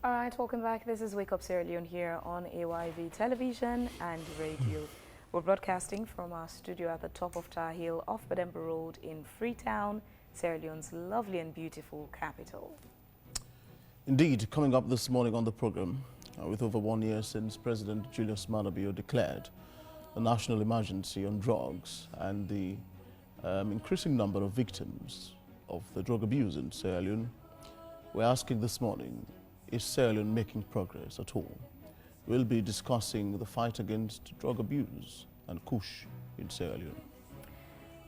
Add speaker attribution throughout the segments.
Speaker 1: All right, welcome back. This is Wake Up Sierra Leone here on AYV Television and Radio. We're broadcasting from our studio at the top of Tar Hill off Bedemba Road in Freetown, Sierra Leone's lovely and beautiful capital.
Speaker 2: Indeed, coming up this morning on the program, with over 1 year since President Julius Maada Bio declared a national emergency on drugs and the increasing number of victims of the drug abuse in Sierra Leone, we're asking this morning, is Sierra Leone making progress at all? We'll be discussing the fight against drug abuse and kush in Sierra Leone.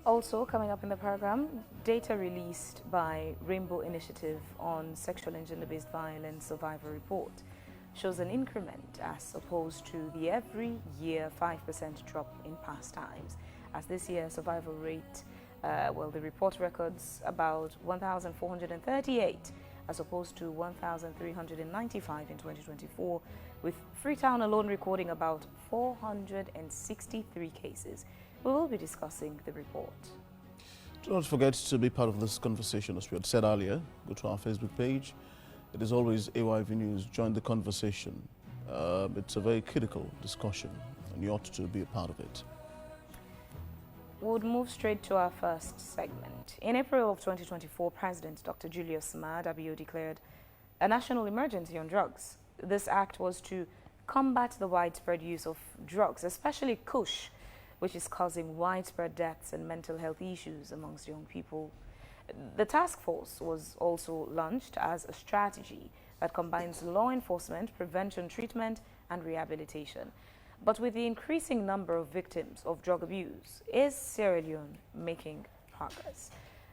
Speaker 1: Also coming up in the program, data released by Rainbow Initiative on Sexual and Gender-Based Violence Survivor Report shows an increment as opposed to the every year 5% drop in past times. As this year survival rate, the report records about 1,438 as opposed to 1,395 in 2024, with Freetown alone recording about 463 cases. We will be discussing the report.
Speaker 2: Do not forget to be part of this conversation. As we had said earlier, go to our Facebook page. It is always AYV News. Join the conversation. It's a very critical discussion, and you ought to be a part of it.
Speaker 1: We'll move straight to our first segment. In April of 2024, President Dr. Julius Maada Bio declared a national emergency on drugs. This act was to combat the widespread use of drugs, especially kush, which is causing widespread deaths and mental health issues amongst young people. The task force was also launched as a strategy that combines law enforcement, prevention, treatment, and rehabilitation. But with the increasing number of victims of drug abuse, is Sierra Leone making progress?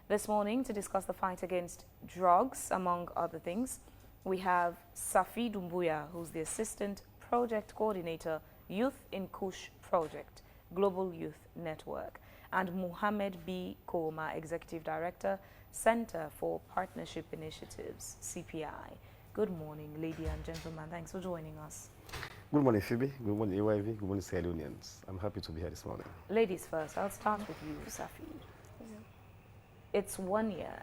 Speaker 1: This morning, to discuss the fight against drugs, among other things, we have Safi Dumbuya, who's the Assistant Project Coordinator, Youth in Kush Project, Global Youth Network, and Muhammad B. Koma, Executive Director, Center for Partnership Initiatives, CPI. Good morning, ladies and gentlemen. Thanks for joining us.
Speaker 3: Good morning, Phoebe. Good morning, AYV. Good morning, Sierra Leoneans. I'm happy to be here this morning.
Speaker 1: Ladies first. I'll start with you, Safi. It's 1 year.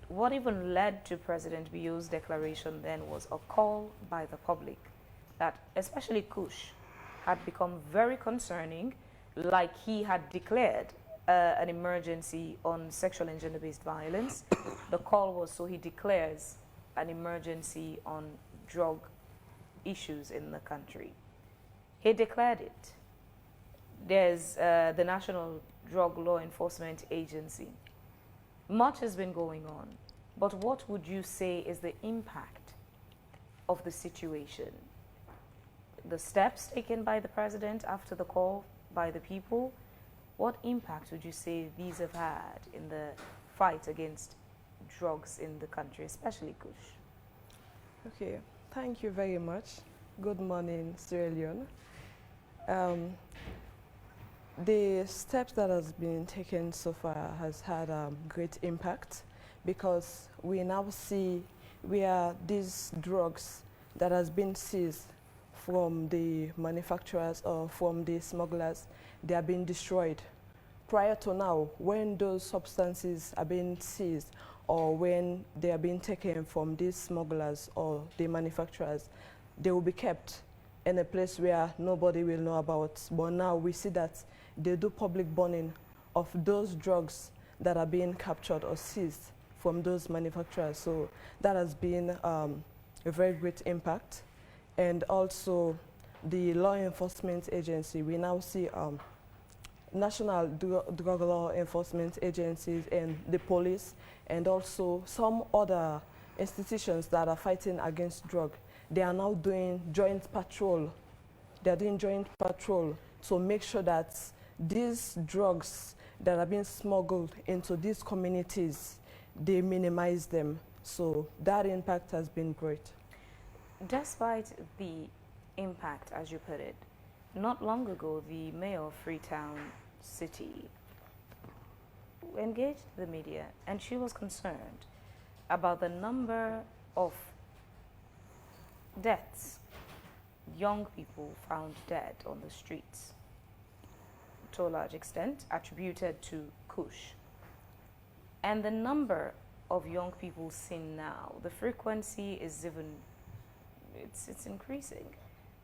Speaker 1: What even led to President Bio's declaration then was a call by the public that, especially kush, had become very concerning, like he had declared an emergency on sexual and gender-based violence. The call was so he declares an emergency on drug issues in the country. He declared it. There's the National Drug Law Enforcement Agency. Much has been going on, but what would you say is the impact of the situation? The steps taken by the president after the call by the people, what impact would you say these have had in the fight against drugs in the country, especially kush?
Speaker 4: Okay, thank you very much. Good morning, Sierra Leone. The steps that has been taken so far has had great impact because we now see where these drugs that has been seized from the manufacturers or from the smugglers, they are being destroyed. Prior to now, when those substances are being seized or when they are being taken from these smugglers or the manufacturers, they will be kept in a place where nobody will know about. But now we see that they do public burning of those drugs that are being captured or seized from those manufacturers. So that has been a very great impact. And also the law enforcement agency, we now see national drug law enforcement agencies and the police and also some other institutions that are fighting against drug. They are now doing joint patrol. They are doing joint patrol to make sure that these drugs that are being smuggled into these communities, they minimize them. So that impact has been great.
Speaker 1: Despite the impact, as you put it, not long ago, the mayor of Freetown City engaged the media, and she was concerned about the number of deaths, young people found dead on the streets, to a large extent attributed to kush. And the number of young people seen now, the frequency is even it's increasing.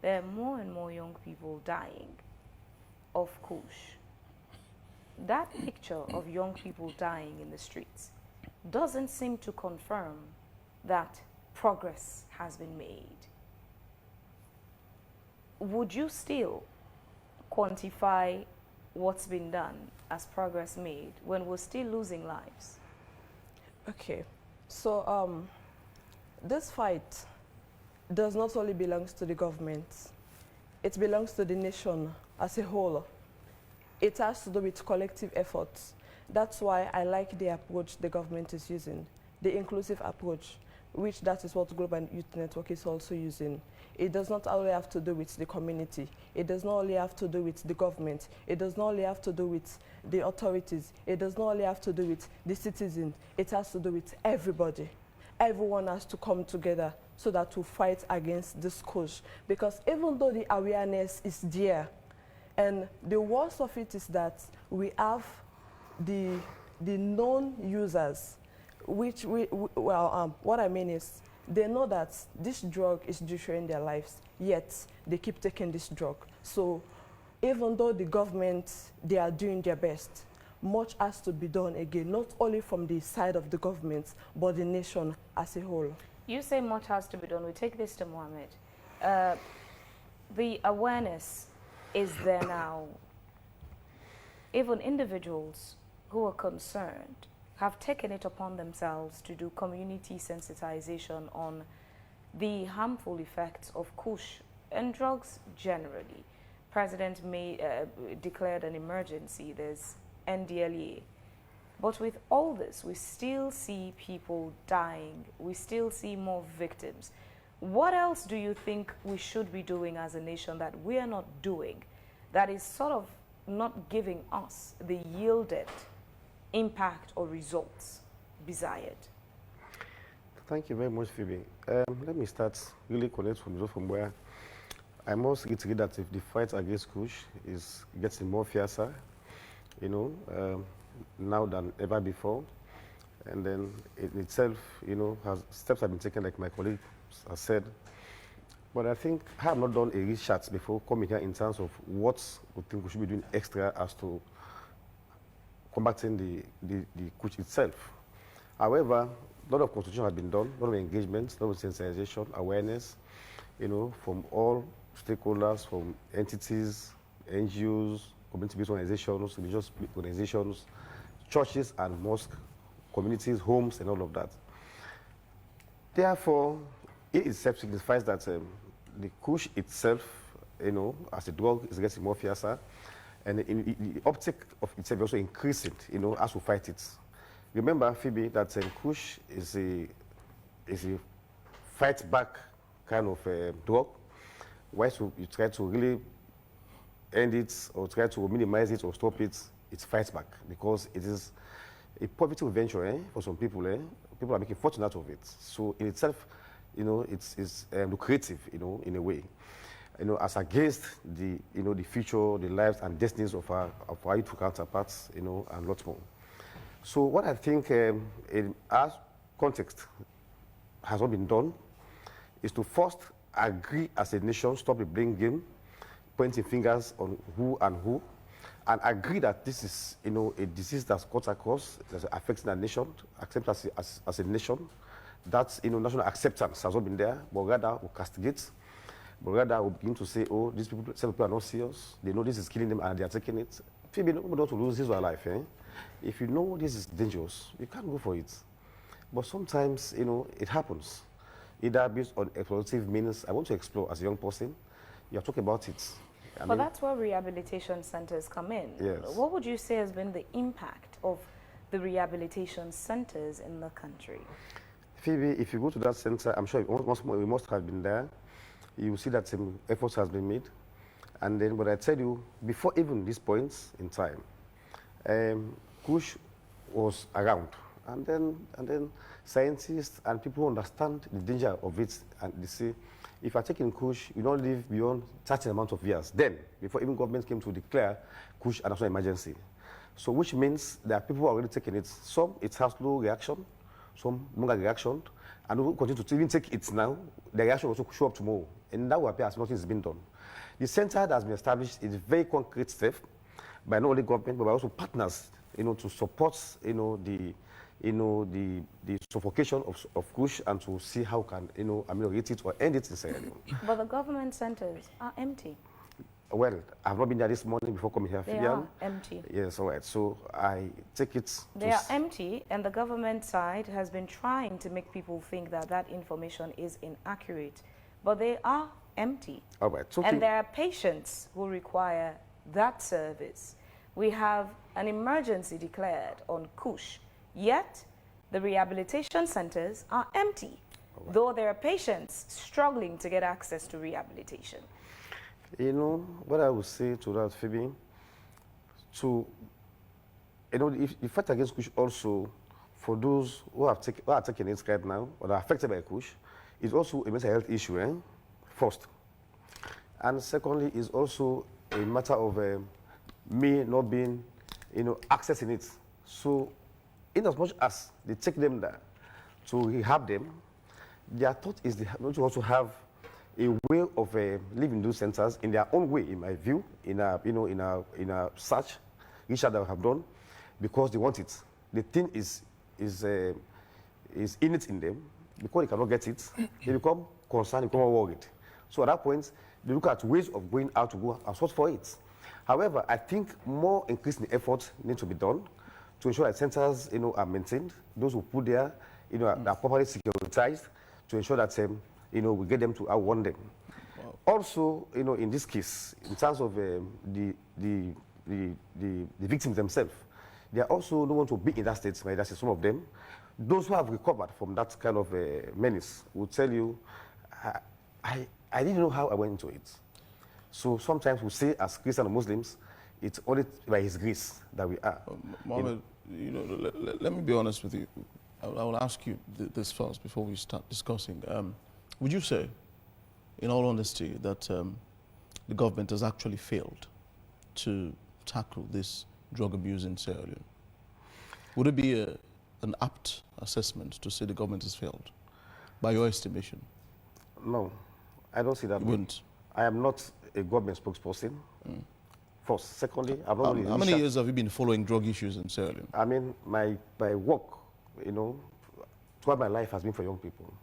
Speaker 1: There are more and more young people dying of kush. That picture of young people dying in the streets doesn't seem to confirm that progress has been made. Would you still quantify what's been done as progress made when we're still losing lives?
Speaker 4: Okay, so this fight does not only belong to the government, it belongs to the nation as a whole. It has to do with collective efforts. That's why I like the approach the government is using, the inclusive approach, which that is what Global Youth Network is also using. It does not only have to do with the community. It does not only have to do with the government. It does not only have to do with the authorities. It does not only have to do with the citizens. It has to do with everybody. Everyone has to come together so that we fight against this scourge. Because even though the awareness is there, and the worst of it is that we have the known users, which what I mean is, they know that this drug is destroying their lives, yet they keep taking this drug. So even though the government, they are doing their best, much has to be done again, not only from the side of the government, but the nation as a whole.
Speaker 1: You say much has to be done. We take this to Mohammed. The awareness is there now. Even individuals who are concerned have taken it upon themselves to do community sensitization on the harmful effects of kush and drugs generally. President May declared an emergency. There's NDLEA. But with all this, we still see people dying. We still see more victims. What else do you think we should be doing as a nation that we are not doing, that is sort of not giving us the yielded impact or results desired?
Speaker 3: Thank you very much, Phoebe. Let me start really connect from where I must reiterate that if the fight against kush is getting more fiercer, you know, now than ever before, and then it itself, you know, steps have been taken, like my colleague has said. But I think I have not done a research before coming here in terms of what we think we should be doing extra as to combating the kush itself. However, a lot of consultation has been done, a lot of engagement, a lot of sensitization, awareness, you know, from all stakeholders, from entities, NGOs, community-based organizations, religious organizations, churches and mosques, communities, homes, and all of that. Therefore, it itself signifies that the kush itself, you know, as a drug, is getting more fiercer, and the uptake of itself also increasing, you know, as we fight it. Remember, Phoebe, that kush is a fight back kind of drug, whilst you try to really end it or try to minimize it or stop it, it fights back because it is a positive venture for some people. People are making fortune out of it. So in itself, you know, it's lucrative, you know, in a way, you know, as against the, you know, the future, the lives and destinies of our youthful counterparts, you know, and lots more. So what I think in our context has not been done is to first agree as a nation, stop the blame game, pointing fingers on who, and agree that this is, you know, a disease that's cut across, that's affecting our nation, accept as a nation. That's, you know, national acceptance has not been there, but rather we castigate, but rather we begin to say, oh, these people, some people are not serious, they know this is killing them and they are taking it. People don't want to lose his or her life. If you know this is dangerous, you can't go for it. But sometimes, you know, it happens. Either based on exploitative means. I want to explore as a young person. You are talking about it.
Speaker 1: But that's where rehabilitation centers come in.
Speaker 3: Yes.
Speaker 1: What would you say has been the impact of the rehabilitation centers in the country?
Speaker 3: Phoebe, if you go to that center, I'm sure we must have been there. You will see that some efforts has been made. And then what I tell you, before even these points in time, kush was around. And then scientists and people who understand the danger of it, and they say, if you're taking kush, you don't live beyond certain amount of years. Then, before even government came to declare kush a national emergency. So which means there are people who are already taking it. Some, it has low reaction. some longer reaction, and we continue to even take it now. The reaction will also show up tomorrow, and that will appear as nothing has been done. The center that has been established is a very concrete step by not only government but by also partners, to support, the suffocation of kush and to see how can, ameliorate it or end it in Sierra Leone.
Speaker 1: But the government centers are empty.
Speaker 3: Well, I've not been there this morning before coming here.
Speaker 1: They are empty.
Speaker 3: Yes, all right. So I take it.
Speaker 1: They are empty, and the government side has been trying to make people think that that information is inaccurate. But they are empty.
Speaker 3: All right.
Speaker 1: And there are patients who require that service. We have an emergency declared on kush, yet the rehabilitation centers are empty, though there are patients struggling to get access to rehabilitation.
Speaker 3: What I would say to that, Phoebe, if the fight against kush also, for those who are taking it right now or are affected by kush, is also a mental health issue, first. And secondly, is also a matter of me not being, accessing it. So, in as much as they take them there to rehab them, their thought is they not to also have a way of living those centers in their own way, in my view, in a search research that we have done, because they want it. The thing is innate in them. Because they cannot get it, they become concerned, they become worried. So at that point, they look at ways of going out to go and search for it. However, I think more increasing effort needs to be done to ensure that centers, are maintained. Those who put there, are properly securitized to ensure that, we get them to outrun them. Wow. Also, in this case, in terms of the victims themselves, they are also no one to be in that state. That's some of them. Those who have recovered from that kind of menace will tell you, I didn't know how I went into it. So sometimes we say, as Christian or Muslims, it's only by His grace that we are.
Speaker 2: Mohammed, let me be honest with you. I will ask you this first before we start discussing. Would you say, in all honesty, that the government has actually failed to tackle this drug abuse in Sierra Leone? Would it be an apt assessment to say the government has failed, by your estimation?
Speaker 3: No, I don't see that.
Speaker 2: You wouldn't?
Speaker 3: I am not a government spokesperson. First. Secondly, I've not
Speaker 2: how many years have you been following drug issues in Sierra Leone?
Speaker 3: I mean, my work, throughout my life has been for young people.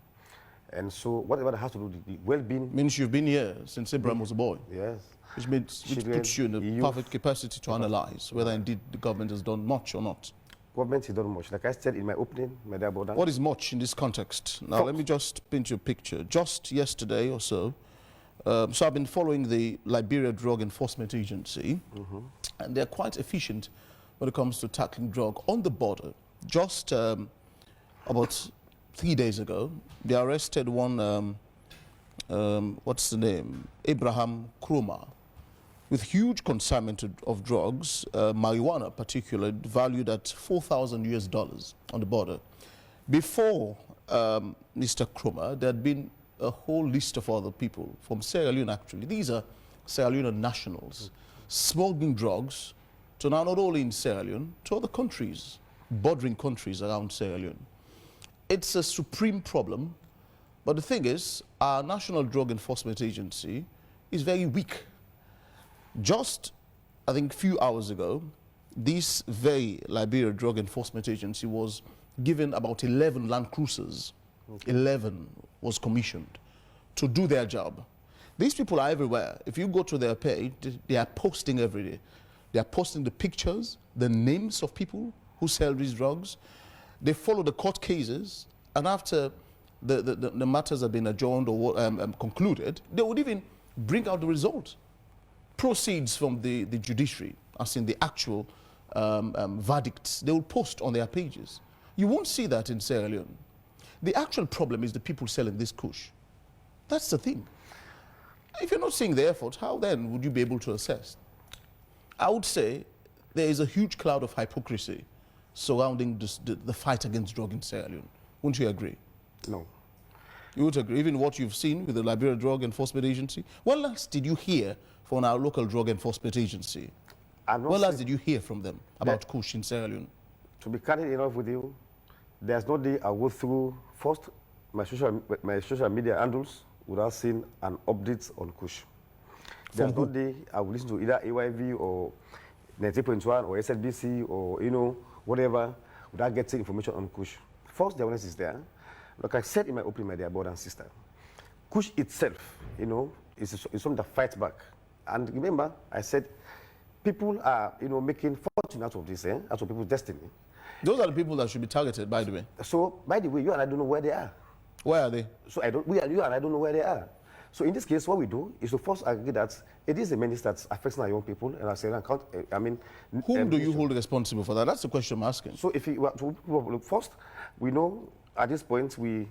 Speaker 3: And so whatever that has to do with the well-being...
Speaker 2: Means you've been here since Abraham was a boy?
Speaker 3: Yes.
Speaker 2: Which puts you in a perfect capacity to analyze whether indeed the government has done much or not.
Speaker 3: Government has done much. Like I said in my opening, my dear brother.
Speaker 2: What is much in this context? Now, let me just paint you a picture. Just yesterday or so, so I've been following the Liberia Drug Enforcement Agency, and they're quite efficient when it comes to tackling drug on the border. Just about 3 days ago, they arrested one, what's the name, Abraham Kroma, with huge consignment of drugs, marijuana particularly, valued at $4,000 on the border. Before Mr. Kroma, there had been a whole list of other people from Sierra Leone, actually. These are Sierra Leone nationals, smuggling drugs to now not only in Sierra Leone, to other countries, bordering countries around Sierra Leone. It's a supreme problem, but the thing is, our National Drug Enforcement Agency is very weak. Just, I think, a few hours ago, this very Liberia Drug Enforcement Agency was given about 11 Land Cruisers. 11 was commissioned to do their job. These people are everywhere. If you go to their page, they are posting every day. They are posting the pictures, the names of people who sell these drugs. They follow the court cases, and after the matters have been adjourned or concluded, they would even bring out the result. Proceeds from the judiciary, as in the actual verdicts, they will post on their pages. You won't see that in Sierra Leone. The actual problem is the people selling this kush. That's the thing. If you're not seeing the effort, how then would you be able to assess? I would say there is a huge cloud of hypocrisy surrounding the fight against drug in Sierra Leone. Wouldn't you agree?
Speaker 3: No.
Speaker 2: You would agree, even what you've seen with the Liberia Drug Enforcement Agency? When last did you hear from our local drug enforcement agency? When last did you hear from them about kush in Sierra Leone?
Speaker 3: To be candid enough with you, There's no day I go through first my social media handles without seeing an update on Kush. There's no day I will listen to either AYV or 90.1 or SLBC or, you know, whatever, without getting information on Kush. First, the awareness is there. Like I said in my opening, my dear brother and sister, Kush itself, you know, is something that fights back. And remember, I said, people are, you know, making fortune out of this, out of people's destiny.
Speaker 2: Those are the people that should be targeted, by the way.
Speaker 3: So, by the way, you and I don't know where they are.
Speaker 2: Where are they?
Speaker 3: So you and I don't know where they are. So in this case, what we do is to first agree that it is a menace that's affecting our young people, and I say, I mean,
Speaker 2: whom do you hold responsible for that? That's the question I'm asking.
Speaker 3: So if you look first, we know at this point we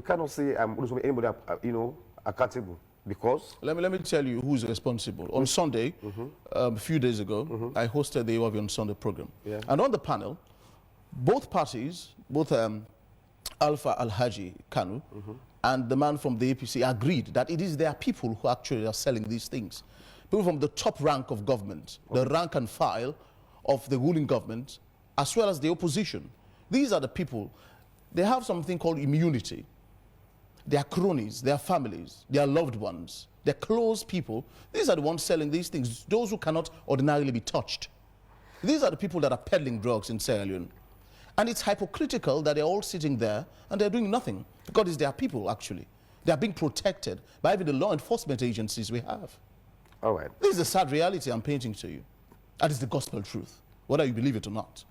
Speaker 3: cannot say anybody, you know, accountable because.
Speaker 2: Let me tell you who's responsible. On Sunday, a few days ago, I hosted the AYV on Sunday program, and on the panel, both parties, both Alpha Alhaji Kanu and the man from the APC agreed that it is their people who actually are selling these things. People from the top rank of government, the rank and file of the ruling government, as well as the opposition. These are the people, they have something called immunity. Their cronies, their families, their loved ones, their close people, these are the ones selling these things, those who cannot ordinarily be touched. These are the people that are peddling drugs in Sierra Leone. And it's hypocritical that they're all sitting there and they're doing nothing, because it's their people, actually. They're being protected by even the law enforcement agencies we have.
Speaker 3: All right.
Speaker 2: This is the sad reality I'm painting to you. That is the gospel truth, whether you believe it or not.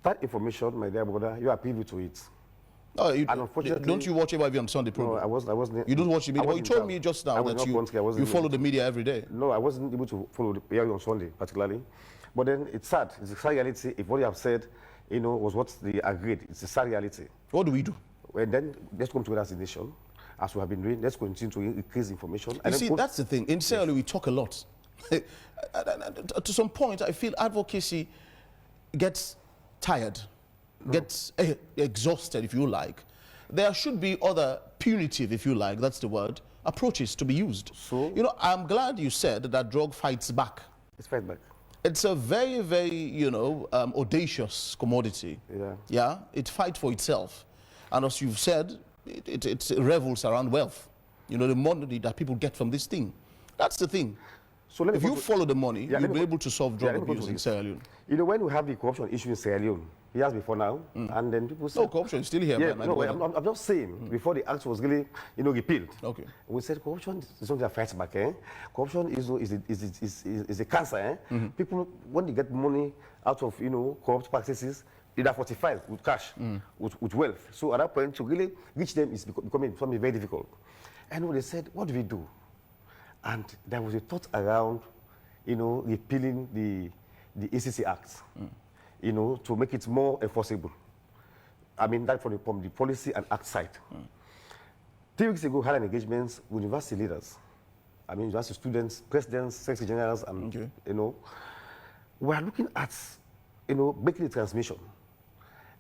Speaker 3: That information, my dear brother, you are privy to it.
Speaker 2: Oh,
Speaker 3: and unfortunately,
Speaker 2: don't you watch AYV on Sunday program?
Speaker 3: No, I wasn't.
Speaker 2: You don't watch the media? Well, you told me just now that you follow the media every day.
Speaker 3: No, I wasn't able to follow the AYV on Sunday, particularly. But then it's sad. It's a sad reality. If what you have said, you know, was what they agreed, it's a sad reality.
Speaker 2: What do we do?
Speaker 3: Well, then let's come together as a nation, as we have been doing. Let's continue to increase information.
Speaker 2: You see, that's the thing. In Sierra Leone, we talk a lot. To some point, I feel advocacy gets tired, gets exhausted, if you like. There should be other punitive, if you like, that's the word, approaches to be used. So, you know, I'm glad you said that drug fights back.
Speaker 3: It's fight back.
Speaker 2: It's a very, very, you know, audacious commodity.
Speaker 3: Yeah.
Speaker 2: Yeah, it fights for itself. And as you've said, it revels around wealth. You know, the money that people get from this thing. That's the thing. So if you follow the money, you'll be able to solve drug abuse in Sierra Leone.
Speaker 3: You know, when we have the corruption issue in Sierra Leone, years before now, and then people say...
Speaker 2: No, corruption is still here,
Speaker 3: yeah,
Speaker 2: man.
Speaker 3: No, I'm just saying, before the act was really, you know, repealed.
Speaker 2: Okay.
Speaker 3: We said corruption is something that fights back, Corruption is a cancer, People, when they get money out of, you know, corrupt practices, they're fortified with cash, with wealth. So at that point, to really reach them is becoming something very difficult. And when they said, what do we do? And there was a thought around, you know, repealing the ACC Act, you know, to make it more enforceable. I mean, that from the policy and act side. 3 weeks ago, I had an engagement with university leaders. I mean, university students, presidents, secretary generals, and, you know, we are looking at, you know, making the transmission.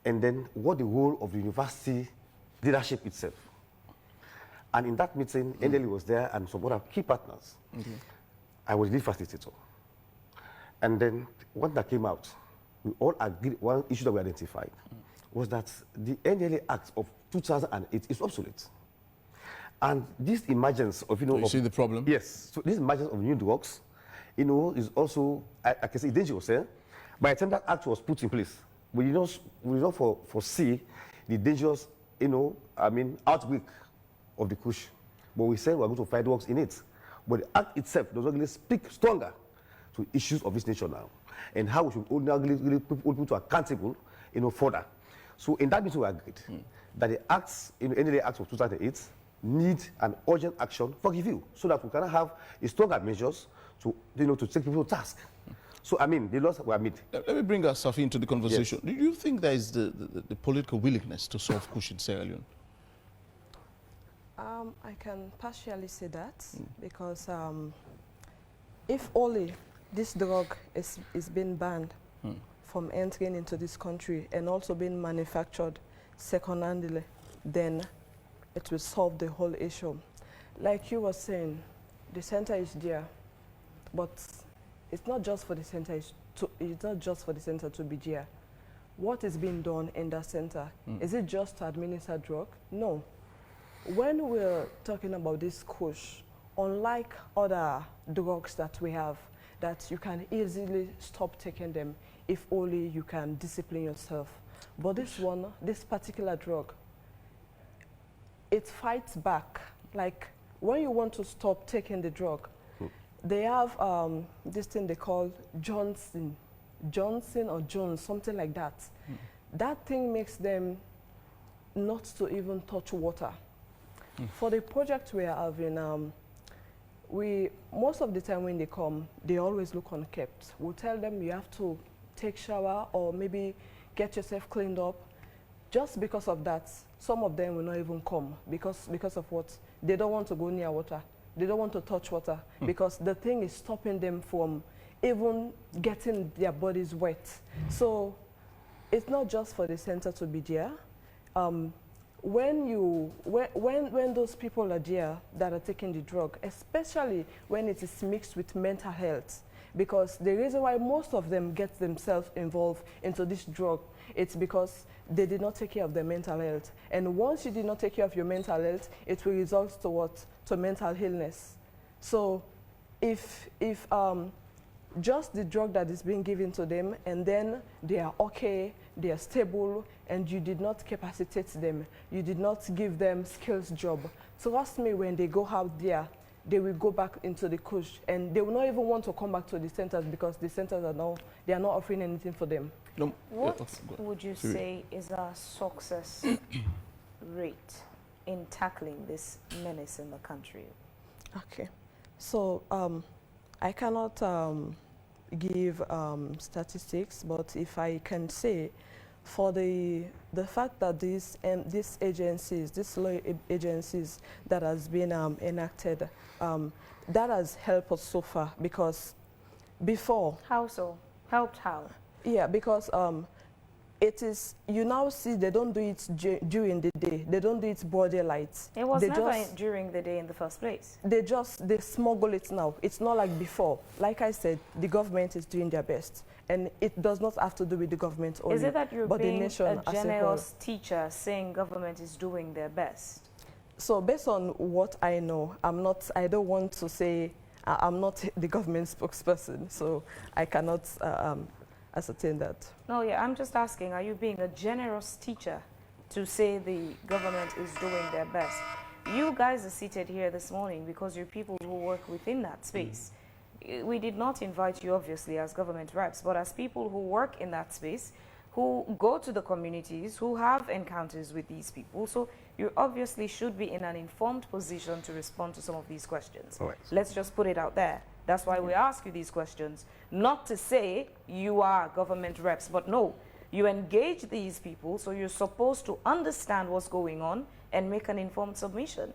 Speaker 3: And then what the role of the university leadership itself. And in that meeting, NLE was there and some other key partners. I was the lead facilitator. And then one that came out, we all agreed, one issue that we identified was that the NLA Act of 2008 is obsolete. And this emergence of, you know...
Speaker 2: You see the problem?
Speaker 3: Yes. So this emergence of new drugs, you know, is also, I can say, dangerous. By the time that act was put in place, we did not foresee the dangerous, you know, I mean, outbreak of the Kush. But we said we are going to fight drugs in it. But the act itself does not really speak stronger to issues of this nature now, and how we should really hold people to accountable, you know, further. So in that meeting we agreed that the acts, in any acts of 2008 need an urgent action for review, so that we can have a stronger measures to, you know, to take people to task. So I mean, the laws were made.
Speaker 2: Let me bring us Safi into the conversation. Yes. Do you think there is the political willingness to solve Kush in Sierra Leone?
Speaker 4: I can partially say that because if only this drug is being banned from entering into this country and also being manufactured second-handedly, then it will solve the whole issue. Like you were saying, the center is there, but it's not just for the center. It's not just for the center to be there. what is being done in that center? Is it just to administer drug? No. When we're talking about this kush, unlike other drugs that we have, that you can easily stop taking them if only you can discipline yourself. But this one, this particular drug, it fights back. Like when you want to stop taking the drug, they have this thing they call Johnson or Jones, something like that. That thing makes them not to even touch water. For the project we are having, most of the time when they come, they always look unkept. We'll tell them you have to take shower or maybe get yourself cleaned up. Just because of that, some of them will not even come because of what? They don't want to go near water. They don't want to touch water because the thing is stopping them from even getting their bodies wet. So it's not just for the center to be there. When those people are there that are taking the drug, especially when it is mixed with mental health, because the reason why most of them get themselves involved into this drug, it's because they did not take care of their mental health. And once you did not take care of your mental health, it will result to what? To mental illness. So if just the drug that is being given to them and then they are okay, they are stable, and you did not capacitate them, you did not give them skills job. Trust me, when they go out there, they will go back into the kush and they will not even want to come back to the centers because the centers are now, they are not offering anything for them.
Speaker 2: No.
Speaker 1: What would you say is our success rate in tackling this menace in the country?
Speaker 4: Okay, so I cannot give statistics, but if I can say, for the fact that these agencies, these law agencies that has been enacted, that has helped us so far, because before.
Speaker 1: How so? Helped how?
Speaker 4: Yeah, because it is, you now see they don't do it during the day. They don't do it broad daylight.
Speaker 1: It was never during the day in the first place.
Speaker 4: They smuggle it now. It's not like before. Like I said, the government is doing their best. And it does not have to do with the government only.
Speaker 1: Is it that you're
Speaker 4: but
Speaker 1: being
Speaker 4: the nation
Speaker 1: a generous teacher saying government is doing their best?
Speaker 4: So based on what I know, I don't want to say, I'm not the government spokesperson, so I cannot ascertain that.
Speaker 1: No, yeah, I'm just asking, are you being a generous teacher to say the government is doing their best? You guys are seated here this morning because you're people who work within that space. We did not invite you, obviously, as government reps, but as people who work in that space, who go to the communities, who have encounters with these people. So you obviously should be in an informed position to respond to some of these questions.
Speaker 3: All right.
Speaker 1: Let's just put it out there. That's why we ask you these questions, not to say you are government reps, but no, you engage these people, so you're supposed to understand what's going on and make an informed submission.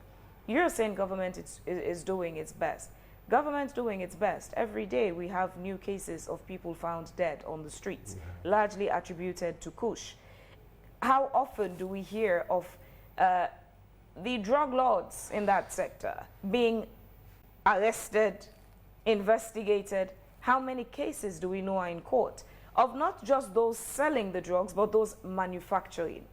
Speaker 1: You're saying government is doing its best. Government's doing its best. Every day we have new cases of people found dead on the streets, largely attributed to kush. How often do we hear of the drug lords in that sector being arrested, investigated? How many cases do we know are in court of not just those selling the drugs, but those manufacturing?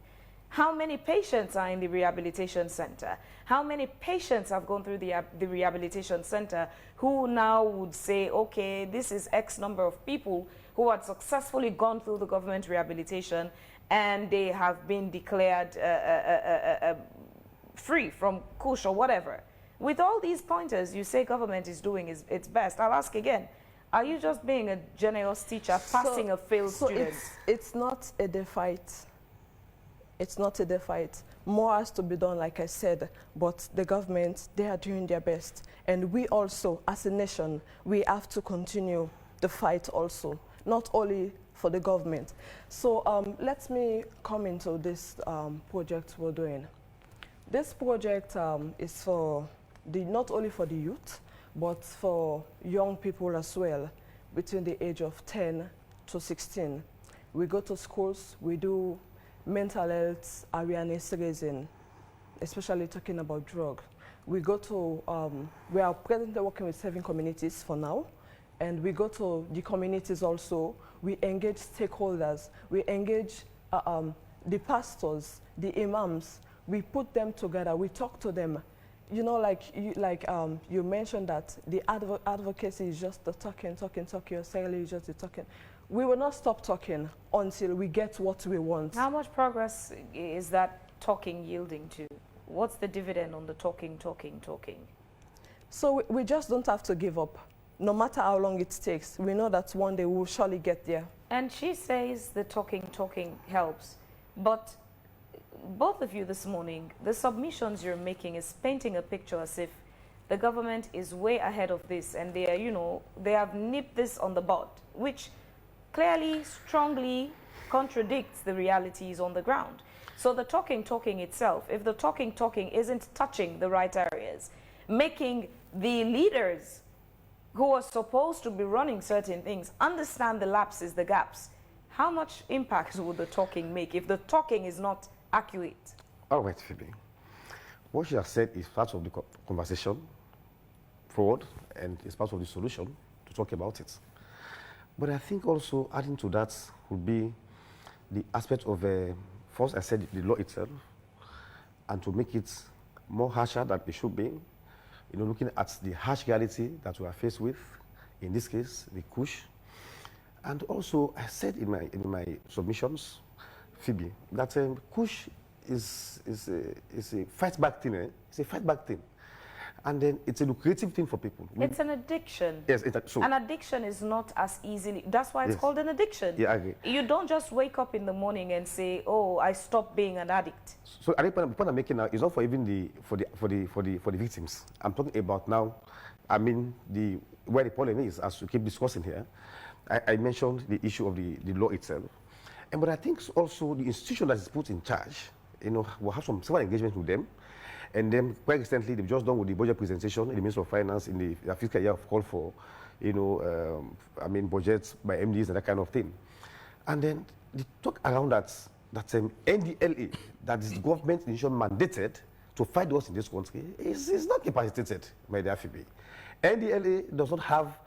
Speaker 1: How many patients are in the rehabilitation center? How many patients have gone through the rehabilitation center who now would say, okay, this is X number of people who had successfully gone through the government rehabilitation and they have been declared free from kush or whatever. With all these pointers, you say government is doing its best. I'll ask again, are you just being a generous teacher passing a failed student?
Speaker 4: It's not a defeat. It's not a defeat. More has to be done, like I said, but the government, they are doing their best. And we also, as a nation, we have to continue the fight also, not only for the government. So let me come into this project we're doing. This project is for not only for the youth, but for young people as well, between the age of 10 to 16. We go to schools, we do mental health awareness raising, especially talking about drug. We go to, we are presently working with 7 communities for now, and we go to the communities also. We engage stakeholders. We engage the pastors, the imams. We put them together. We talk to them. You know, you mentioned that the advocacy is just the talking. Your salary is just the talking. We will not stop talking until we get what we want.
Speaker 1: How much progress is that talking yielding to? What's the dividend on the talking?
Speaker 4: So we just don't have to give up. No matter how long it takes, we know that one day we will surely get there.
Speaker 1: And she says the talking helps. But both of you this morning, the submissions you're making is painting a picture as if the government is way ahead of this and they are, you know, they have nipped this on the bud, which clearly, strongly contradicts the realities on the ground. So the talking itself, if the talking isn't touching the right areas, making the leaders who are supposed to be running certain things understand the lapses, the gaps, how much impact would the talking make if the talking is not accurate?
Speaker 3: All right, Phoebe. What you have said is part of the conversation forward, and it's part of the solution to talk about it. But I think also adding to that would be the aspect of, first I said the law itself, and to make it more harsher than it should be, you know, looking at the harsh reality that we are faced with, in this case, the Kush. And also, I said in my submissions, Phoebe, that Kush is a fight-back thing. It's a fight-back thing. And then it's a lucrative thing for people.
Speaker 1: It's an addiction.
Speaker 3: Yes, so
Speaker 1: an addiction is not as easily, that's why it's called an addiction.
Speaker 3: Yeah, I agree.
Speaker 1: You don't just wake up in the morning and say, oh, I stopped being an addict.
Speaker 3: So I think the point I'm making now is not for even the victims. I'm talking about now, I mean, where the problem is, as we keep discussing here. I mentioned the issue of the law itself. But I think also the institution that is put in charge, you know, will have some several engagement with them. And then quite recently, they've just done with the budget presentation in the Ministry of Finance in the fiscal year of call for, you know, budgets by MDs and that kind of thing. And then the talk around that NDLA, that is government initially mandated to fight wars in this country, is not capacitated by the FIB. NDLA does not have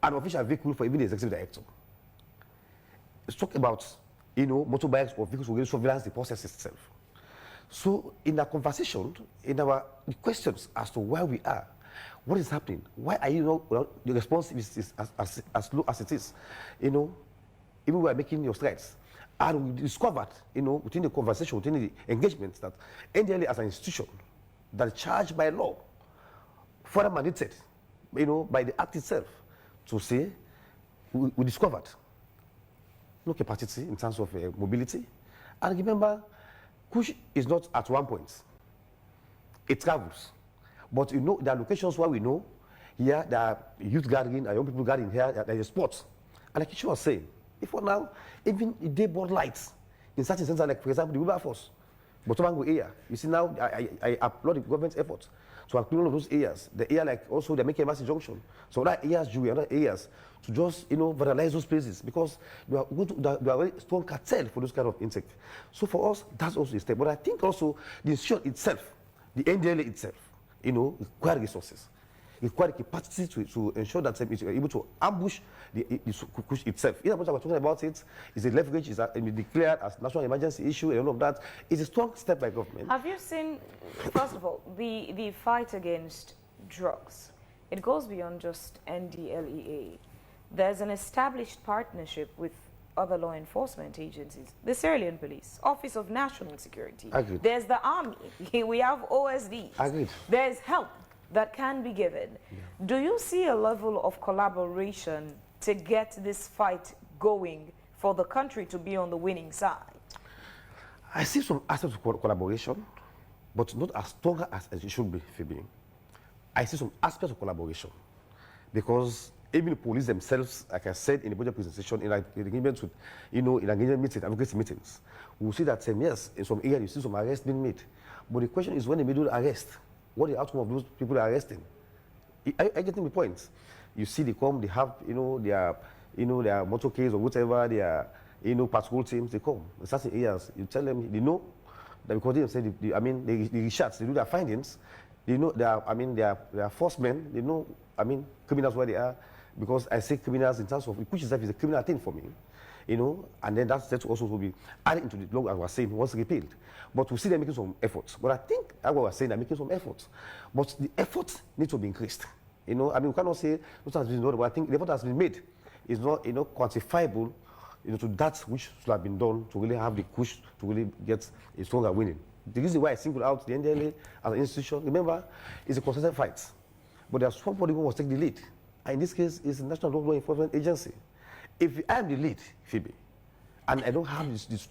Speaker 3: an official vehicle for even the executive director. Let's talk about, you know, motorbikes or vehicles who surveillance the process itself. So in our conversation, in the questions as to where we are, what is happening, why are you not, the response is as low as it is, you know, even we are making your strides. And we discovered, you know, within the conversation, within the engagement, that NDLA as an institution that is charged by law, further mandated, you know, by the act itself, to say, we discovered no capacity in terms of mobility. And remember, Kush is not at one point. It travels. But you know, there are locations where we know, here there are youth gathering, young people gathering here, there is sports. And like you was saying, before now, even day board lights in certain centers, like for example, the Wilberforce, Botomango area. You see now, I applaud the government's efforts to include all of those areas. The area like also they're making a massive junction. So other areas, Jewy, other areas, to just, you know, vandalize those places because they are a very strong cartel for those kind of insect. So for us, that's also a step. But I think also the institution itself, the NDLA itself, you know, require resources. Require capacity to ensure that it's able to ambush the Kush itself. In what we're talking about it is a leverage, is declared as national emergency issue, and all of that. It's a strong step by government.
Speaker 1: Have you seen, first of all, the fight against drugs? It goes beyond just NDLEA. There's an established partnership with other law enforcement agencies, the Sierra Leone Police, Office of National Security.
Speaker 3: Agreed.
Speaker 1: There's the Army. We have OSDs.
Speaker 3: Agreed.
Speaker 1: There's help that can be given. Yeah. Do you see a level of collaboration to get this fight going for the country to be on the winning side?
Speaker 3: I see some aspects of collaboration, but not as strong as it should be, Phoebe. I see some aspects of collaboration because even the police themselves, like I said in the budget presentation, in agreement with, you know, in agreement meetings, advocacy meetings, we will see that, yes, in some areas you see some arrests being made. But the question is when they do the arrest, what the outcome of those people are arresting? I get the point. You see, they come, they have, you know, their motorcades or whatever, their, you know, patrol teams. They come in certain areas. You tell them, they know that because they say, they research, they do their findings. They know they are force men. They know, criminals where they are. because I see criminals in terms of, which itself is a criminal thing for me, you know, and then that's also will be added into the law, as I was saying, once repealed. But we see them making some efforts. But I think, as I was saying, they're making some efforts. But the effort needs to be increased. You know, I mean, we cannot say what has been done, but I think the effort has been made is not, you know, quantifiable, you know, to that which should have been done to really have the push to really get a stronger winning. The reason why I single out the NDLA as an institution, remember, it's a concerted fight. But there's somebody who must take the lead. And in this case, it's the National Law Enforcement Agency. If I am the lead, Phoebe, and I don't have this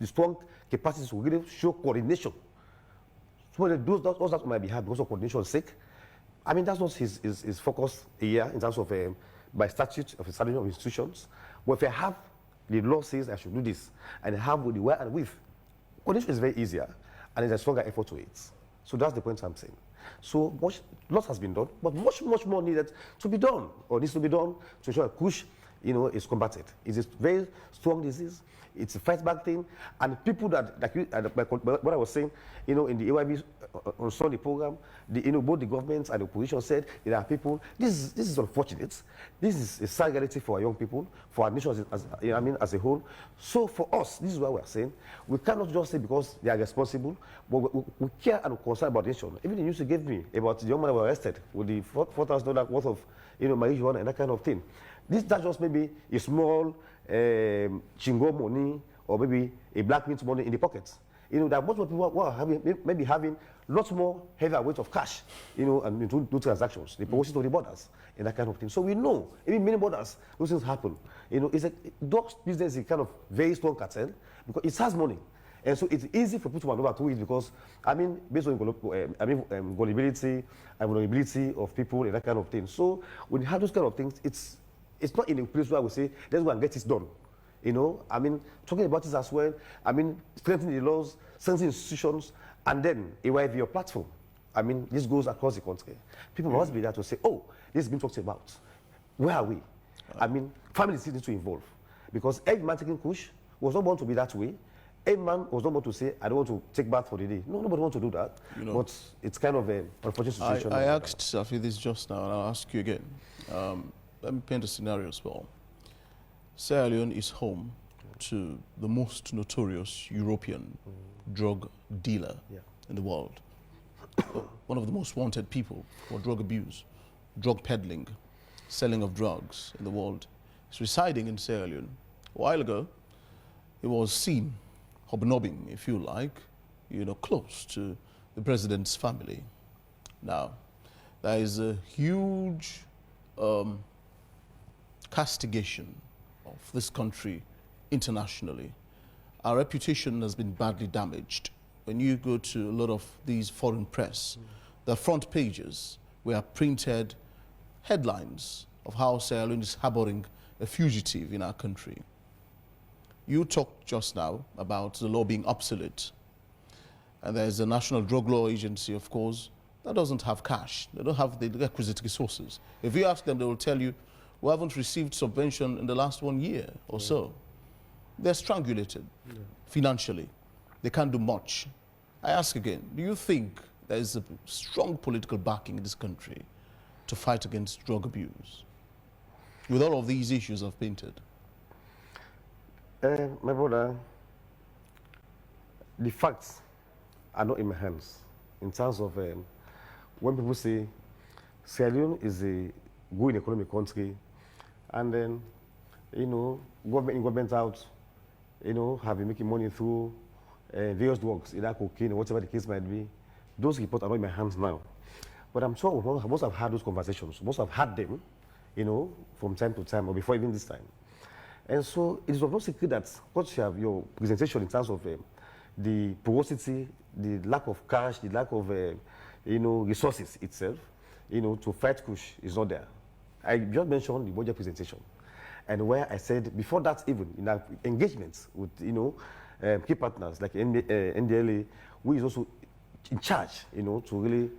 Speaker 3: strong capacity to really show coordination, so that those that might be hard because of coordination's sake, I mean, that's not his focus here in terms of by statute of establishment of institutions. But if I have the law says I should do this, and I have the where and with, coordination is very easier, and there's a stronger effort to it. So that's the point I'm saying. So lots has been done, but much more needed to be done, or needs to be done to ensure a push, you know, is combated. It's a very strong disease. It's a fight back thing, and people what I was saying, you know, in the AYB on Sunday program, you know, both the government and the opposition said there are people. This is unfortunate. This is a sad reality for our young people, for our nation as a whole. So for us, this is what we are saying. We cannot just say because they are responsible, but we care and we're concerned about the nation. Even the news you gave me about the young man who was arrested with the $4,000 worth of, you know, marijuana and that kind of thing. That's just maybe a small chingo money or maybe a black mint money in the pockets. You know, there are much more people who are maybe having lots more heavier weight of cash, you know, and do transactions, the portions of the borders and that kind of thing. So we know, even many borders, those things happen. You know, dog business is kind of very strong cartel because it has money. And so it's easy for people to maneuver through it because, I mean, based on gullibility and vulnerability of people and that kind of thing. So when you have those kind of things, it's not in a place where we say, let's go and get it done. You know, I mean, talking about this as well, I mean, strengthening the laws, strengthening institutions, and then AYV your platform. I mean, this goes across the country. People must be there to say, oh, this has been talked about. Where are we? I mean, families need to involve. Because every man taking push was not born to be that way. Every man was not born to say, I don't want to take bath for the day. No, nobody wants to do that. You know, but it's kind of an unfortunate situation.
Speaker 2: I asked Safi this just now, and I'll ask you again. Let me paint a scenario as well. Sierra Leone is home to the most notorious European drug dealer in the world. One of the most wanted people for drug abuse, drug peddling, selling of drugs in the world. He's residing in Sierra Leone. A while ago, he was seen hobnobbing, if you like, you know, close to the president's family. Now, there is a huge castigation of this country internationally. Our reputation has been badly damaged. When you go to a lot of these foreign press, the front pages were printed headlines of how Sierra Leone is harboring a fugitive in our country. You talked just now about the law being obsolete. And there's a National Drug Law Agency, of course, that doesn't have cash. They don't have the requisite resources. If you ask them, they will tell you, we haven't received subvention in the last 1 year or so. They're strangulated financially. They can't do much. I ask again, do you think there is a strong political backing in this country to fight against drug abuse with all of these issues I've painted?
Speaker 3: My brother, the facts are not in my hands in terms of when people say Sierra Leone is a good economic country, and then, you know, government out, you know, have been making money through various drugs, either cocaine or whatever the case might be. Those reports are not in my hands now. But I'm sure we must have had those conversations, must have had them, you know, from time to time or before even this time. And so it is of no secret that what you have, your presentation in terms of the porosity, the lack of cash, the lack of, you know, resources itself, you know, to fight push is not there. I just mentioned the budget presentation, and where I said before that even in our engagements with, you know, key partners like NDLA, who is also in charge, you know, to really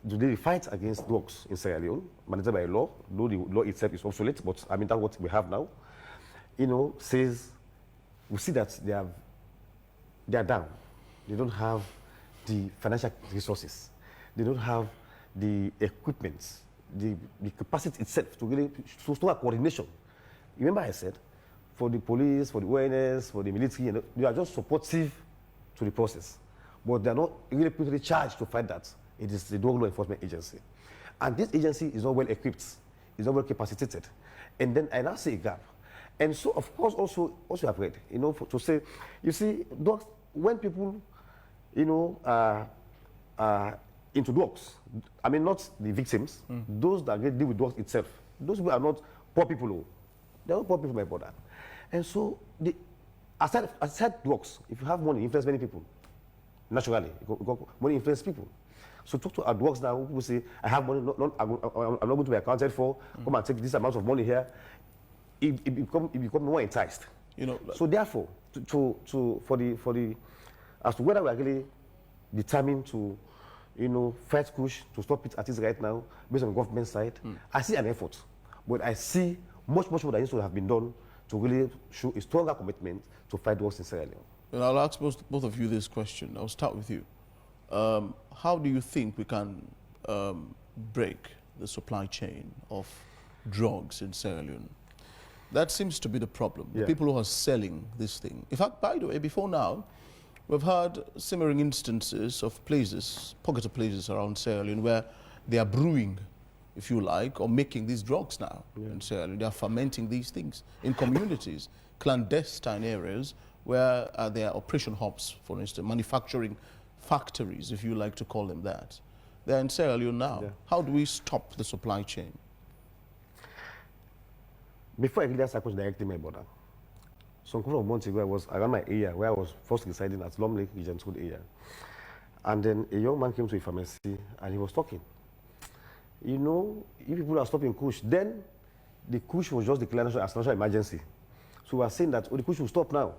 Speaker 3: the fight against drugs in Sierra Leone, managed by law, though the law itself is obsolete, but I mean that's what we have now. You know, says we see that they are down. They don't have the financial resources. They don't have the equipment the capacity itself to really to start coordination. Remember I said, for the police, for the ONS, for the military, you know, they are just supportive to the process. But they are not really put in charge to fight that. It is the drug law enforcement agency. And this agency is not well equipped, is not well capacitated. And then I now see a gap. And so, of course, also I've read, you know, to say, you see, drugs, when people, you know, are into drugs, I mean, not the victims, those that deal with drugs itself, those people are not poor people. Oh. They're not poor people, my brother. And so, aside drugs, if you have money, influence many people. Naturally, you got money influence people. So talk to our drugs now, people say, I have money, I'm not going to be accounted for, come and take this amount of money here. It become more enticed. You know, so therefore, as to whether we are really determined to, you know, fight push to stop it at least right now, based on the government side, I see an effort, but I see much more that needs to have been done to really show a stronger commitment to fight drugs in Sierra Leone.
Speaker 2: Well, I'll ask both of you this question. I'll start with you. How do you think we can break the supply chain of drugs in Sierra Leone? That seems to be the problem, the people who are selling this thing. In fact, by the way, before now, we've had simmering instances of places, pockets of places around Sierra Leone where they are brewing, if you like, or making these drugs now in Sierra Leone. They are fermenting these things in communities, clandestine areas where there are operation hubs, for instance, manufacturing factories, if you like to call them that. They're in Sierra Leone now. How do we stop the supply chain?
Speaker 3: Before I really ask that question directly, my brother, some couple of months ago, I was around my area where I was first residing at Long Lake Region School area. And then a young man came to a pharmacy and he was talking. You know, if people are stopping Kush, then the Kush was just declared as national emergency. So we are saying that, oh, the Kush will stop now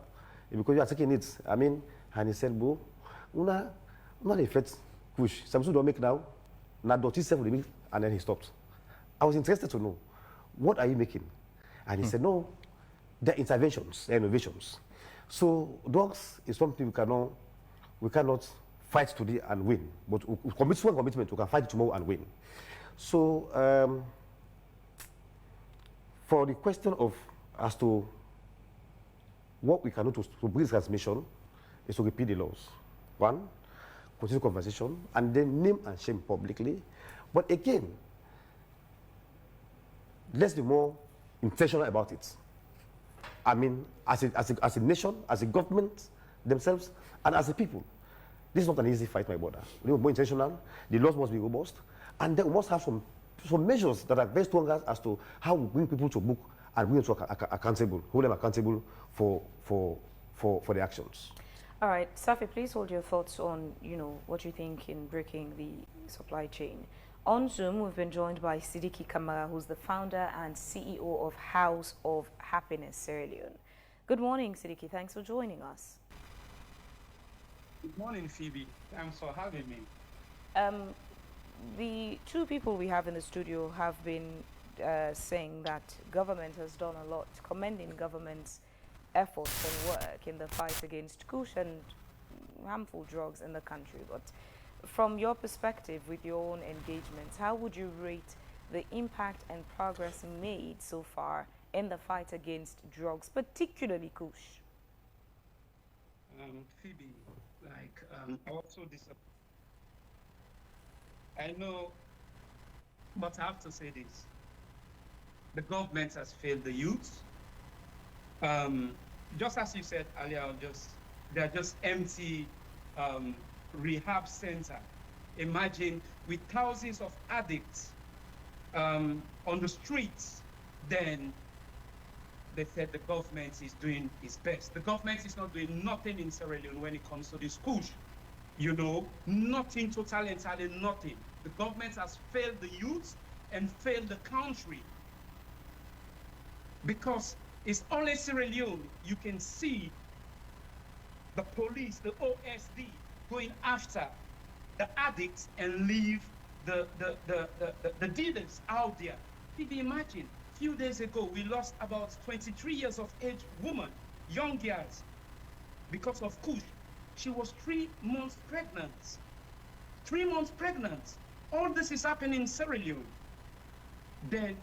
Speaker 3: because you are taking it. I mean, and he said, bro, una the effect Kush. Some don't make now, not dot make, and then he stopped. I was interested to know, what are you making? And he said, no, they're interventions, they're innovations. So drugs is something we cannot fight today and win, but with commitment, we can fight tomorrow and win. So for the question of as to what we can do to bring transmission is to repeat the laws. One, continue conversation, and then name and shame publicly. But again, let's be more intentional about it. I mean, as a nation, as a government themselves, and as a people. This is not an easy fight, my brother. We must be more intentional, the laws must be robust, and then we must have some measures that are very strong as to how we bring people to book and bring them to accountable, hold them accountable for the actions.
Speaker 1: All right, Safi, please hold your thoughts on, you know, what you think in breaking the supply chain. On Zoom, we've been joined by Sidiki Kamara, who's the founder and CEO of House of Happiness, Sierra Leone. Good morning, Sidiki. Thanks for joining us.
Speaker 5: Good morning, Phoebe. Thanks for having me.
Speaker 1: The two people we have in the studio have been saying that government has done a lot, commending government's efforts and work in the fight against kush and harmful drugs in the country. But from your perspective, with your own engagements, how would you rate the impact and progress made so far in the fight against drugs, particularly kush?
Speaker 5: Phoebe, also I know, but I have to say this. The government has failed the youth. Just as you said earlier, they're just empty rehab center. Imagine with thousands of addicts on the streets, then they said the government is doing its best. The government is not doing nothing in Sierra Leone when it comes to this kush. You know, nothing, totally, entirely nothing. The government has failed the youth and failed the country. Because it's only Sierra Leone you can see the police, the OSD, going after the addicts and leave the dealers out there. If you imagine, a few days ago, we lost about 23 years of age woman, young girls, because of kush. She was 3 months pregnant. 3 months pregnant. All this is happening in Sierra Leone. then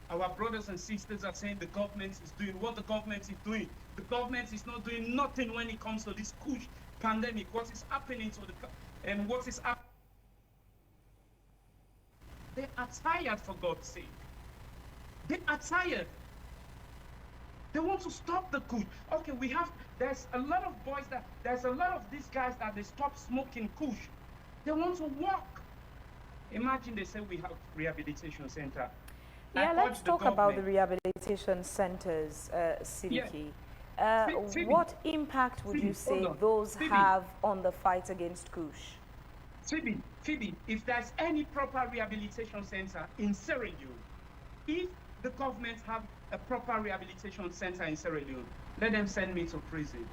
Speaker 5: our brothers and sisters are saying the government is doing what the government is doing. The government is not doing nothing when it comes to this Kush pandemic. What is happening to and what is happening? They are tired, for God's sake. They are tired. They want to stop the Kush. Okay, there's a lot of boys there's a lot of these guys that they stop smoking Kush. They want to walk. Imagine they say we have rehabilitation center.
Speaker 1: Yeah, let's talk about the rehabilitation centers, Sidiki.
Speaker 5: Yeah.
Speaker 1: What impact would you say those have on the fight against Kush?
Speaker 5: Phoebe, if there's any proper rehabilitation center in Sierra Leone, if the government have a proper rehabilitation center in Sierra Leone, let them send me to prison.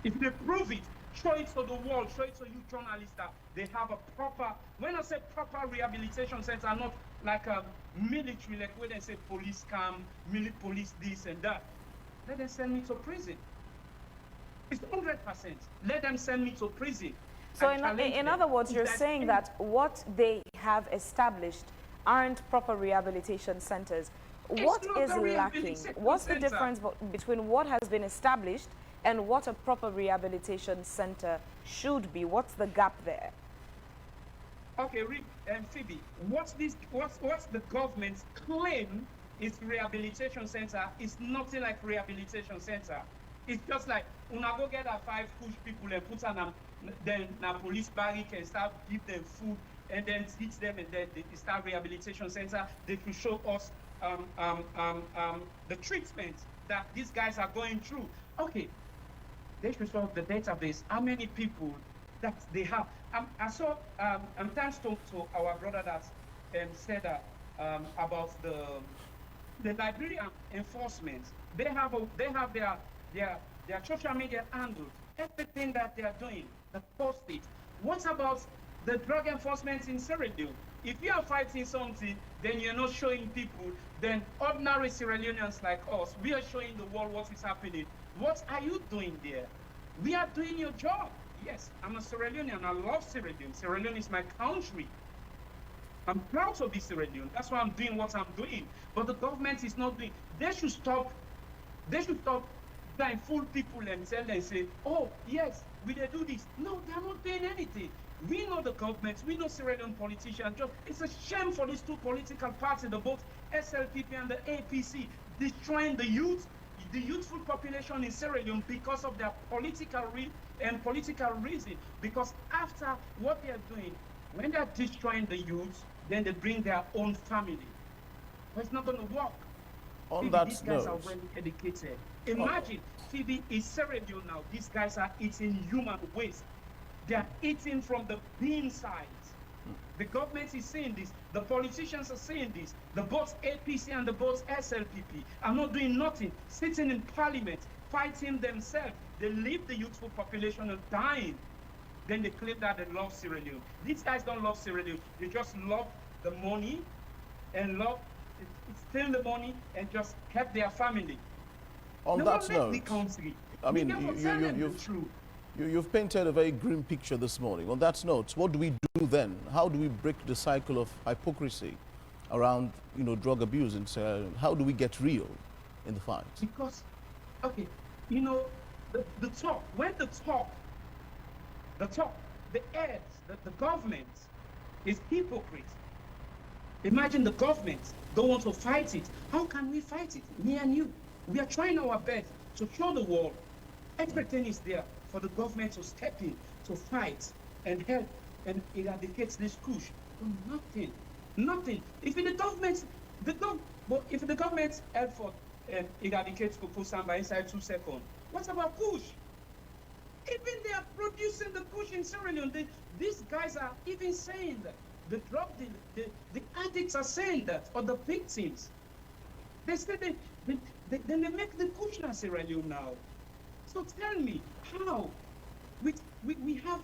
Speaker 5: If they prove it, show it to the world, show it to you journalists that they have a proper, when I say proper rehabilitation center, not like a military, like where they say police camp, police this and that. Let them send me to prison. It's 100%. Let them send me to prison.
Speaker 1: So in other words, you're saying that what they have established aren't proper rehabilitation centers. What is lacking? What's the difference between what has been established and what a proper rehabilitation center should be? What's the gap there?
Speaker 5: Okay, Phoebe, what's the government's claim is rehabilitation center is nothing like rehabilitation center. It's just like una go get a 5 Kush people and put on then na police barrack and start give them food and then teach them and then they start rehabilitation center. They will show us the treatment that these guys are going through. Okay, they should show the database, how many people that they have. I saw, I'm thanks to our brother that said that about the Liberian enforcement. They have their social media handles, everything that they are doing, the post it. What about the drug enforcement in Sierra Leone? If you are fighting something, then you're not showing people, then ordinary Sierra Leoneans like us, we are showing the world what is happening. What are you doing there? We are doing your job. Yes, I'm a Sierra Leonean. I love Sierra Leone. Sierra Leone is my country. I'm proud to be Sierra Leone. That's why I'm doing what I'm doing. But the government is not doing. They should stop trying to fool people and tell them, say, oh, yes, we do this. No, they're not doing anything. We know the government, we know Sierra Leone politicians. It's a shame for these two political parties, both SLPP and the APC, destroying the youthful population in Sierra Leone because of their political reason. Because after what they are doing, when they are destroying the youth, then they bring their own family. But it's not going to work.
Speaker 2: On
Speaker 5: Phoebe,
Speaker 2: that
Speaker 5: these guys
Speaker 2: note,
Speaker 5: are well educated. Imagine, Phoebe, is Sierra Leone now. These guys are eating human waste. They are eating from the bean side. The government is saying this. The politicians are saying this. The both APC and the both SLPP are not doing nothing, sitting in parliament, fighting themselves. They leave the youthful population of dying. Then they claim that they love Sierra Leone. These guys don't love Sierra Leone. They just love the money and steal the money and just help their family.
Speaker 2: On that note,
Speaker 5: the country.
Speaker 2: I mean, you've painted a very grim picture this morning. On that note, what do we do then? How do we break the cycle of hypocrisy around, drug abuse in Sierra Leone? How do we get real in the fight?
Speaker 5: Because, okay, the top, the heads, the government is hypocrite. Imagine the government don't want to fight it. How can we fight it? Me and you. We are trying our best to show the world everything is there for the government to step in, to fight and help and eradicate this Kush. Nothing. If the government help for eradicate Kukusamba inside 2 seconds, what about Kush? Even they are producing the Kush in Sierra Leone. These guys are even saying that. The addicts are saying that, or the victims. They say they make the Kush in Sierra Leone now. So tell me, how? We have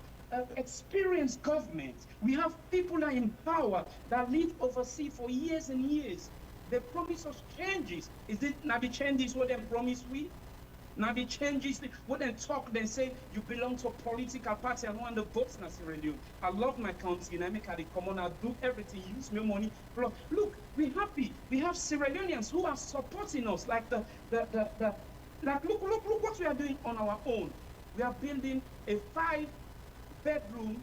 Speaker 5: experienced government. We have people that are in power that live overseas for years and years. They promise us changes. Is it not the changes what they promise we? Now the changes, when they talk, they say you belong to a political party and want the votes na Sierra Leone. I love my country and I make it come on, I do everything, use my money. Look, we're happy. We have Sierra Leoneans who are supporting us, like like look what we are doing on our own. We are building a 5-bedroom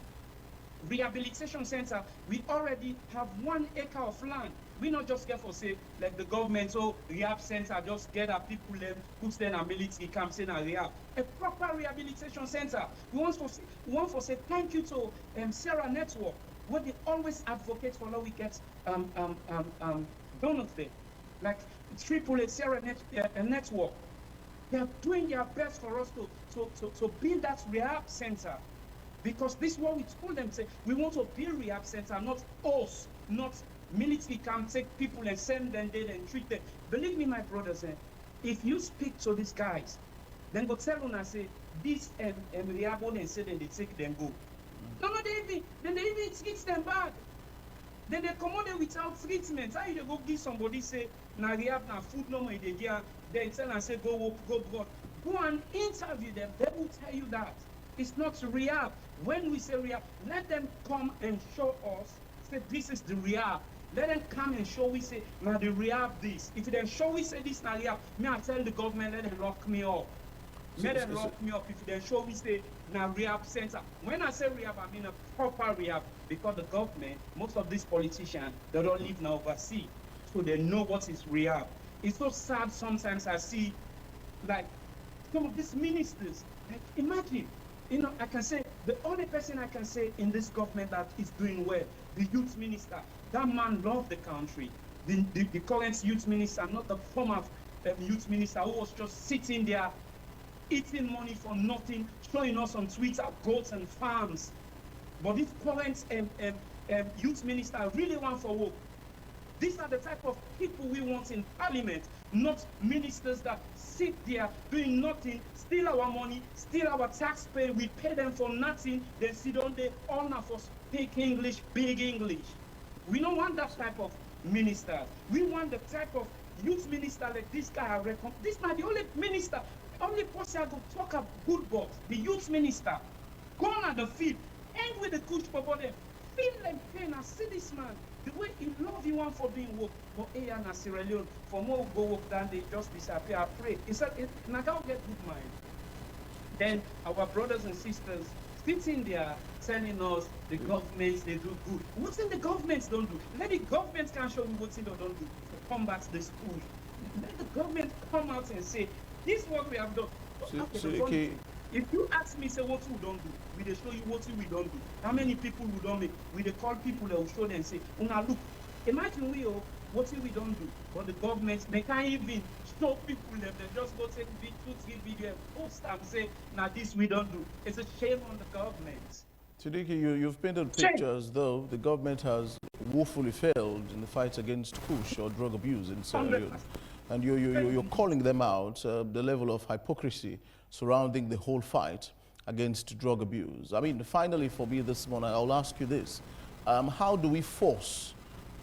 Speaker 5: rehabilitation center. We already have 1 acre of land. We not just get for say like the government, so rehab center just get our people there, put them in a military camp, say na rehab. A proper rehabilitation center. We want to say thank you to Sarah Network, where they always advocate for how we get donors there, like AAA Sarah Network. They are doing their best for us to build that rehab center. Because this is what we told them, say, we want to build rehab center, not us, not military camp, take people and send them there and treat them. Believe me, my brothers, if you speak to these guys, then go tell them and say, this rehab and say, then they take them go. No, they even treat them bad. Then they come on there without treatment. How you go give somebody, say, na rehab, na food, no more, they get, then tell and say, go abroad. Go and interview them, they will tell you that. It's not rehab. When we say rehab, let them come and show us, say this is the rehab. Let them come and show we say, now the rehab this. If they show we say this now rehab, me I tell the government, let them lock me up. Let them lock me up if they show we say now rehab center. When I say rehab, I mean a proper rehab, because the government, most of these politicians, they don't live now overseas. So they know what is rehab. It's so sad sometimes I see like some of these ministers, like imagine, you know, I can say, the only person I can say in this government that is doing well, the youth minister, that man loved the country. The current youth minister, not the former youth minister who was just sitting there, eating money for nothing, showing us on Twitter goats and farms. But this current youth minister really want for work. These are the type of people we want in parliament, not ministers that sit there doing nothing, steal our money, steal our taxpayer, we pay them for nothing, they sit on the honor for speak English, big English. We don't want that type of minister. We want the type of youth minister like this guy. This is not the only minister, only person I could talk about good about, the youth minister. Go on the field, end with the kush for them, feel like pain and see this man. The way he love you want for doing work, but here in Sierra Leone, for more go work than they just disappear, afraid. He said, Naga get good mind. Then our brothers and sisters sitting there telling us the governments, they do good. What's in the governments don't do? Let the government can show me what's in they don't do to combat the school. Let the government come out and say, this is what we have done. Okay. If you ask me, say what we don't do, we they show you what we don't do. How many people we don't make? We they call people that will show them and say, Una look, imagine what we don't do. But the government, they can't even show people them. They just go take 2-3 video and post and say, now this we don't do. It's a shame on the government.
Speaker 2: Siddiqui, you've painted pictures, though the government has woefully failed in the fight against kush or drug abuse in Sierra Leone. And you're calling them out, the level of hypocrisy surrounding the whole fight against drug abuse. I mean, finally for me this morning, I'll ask you this. How do we force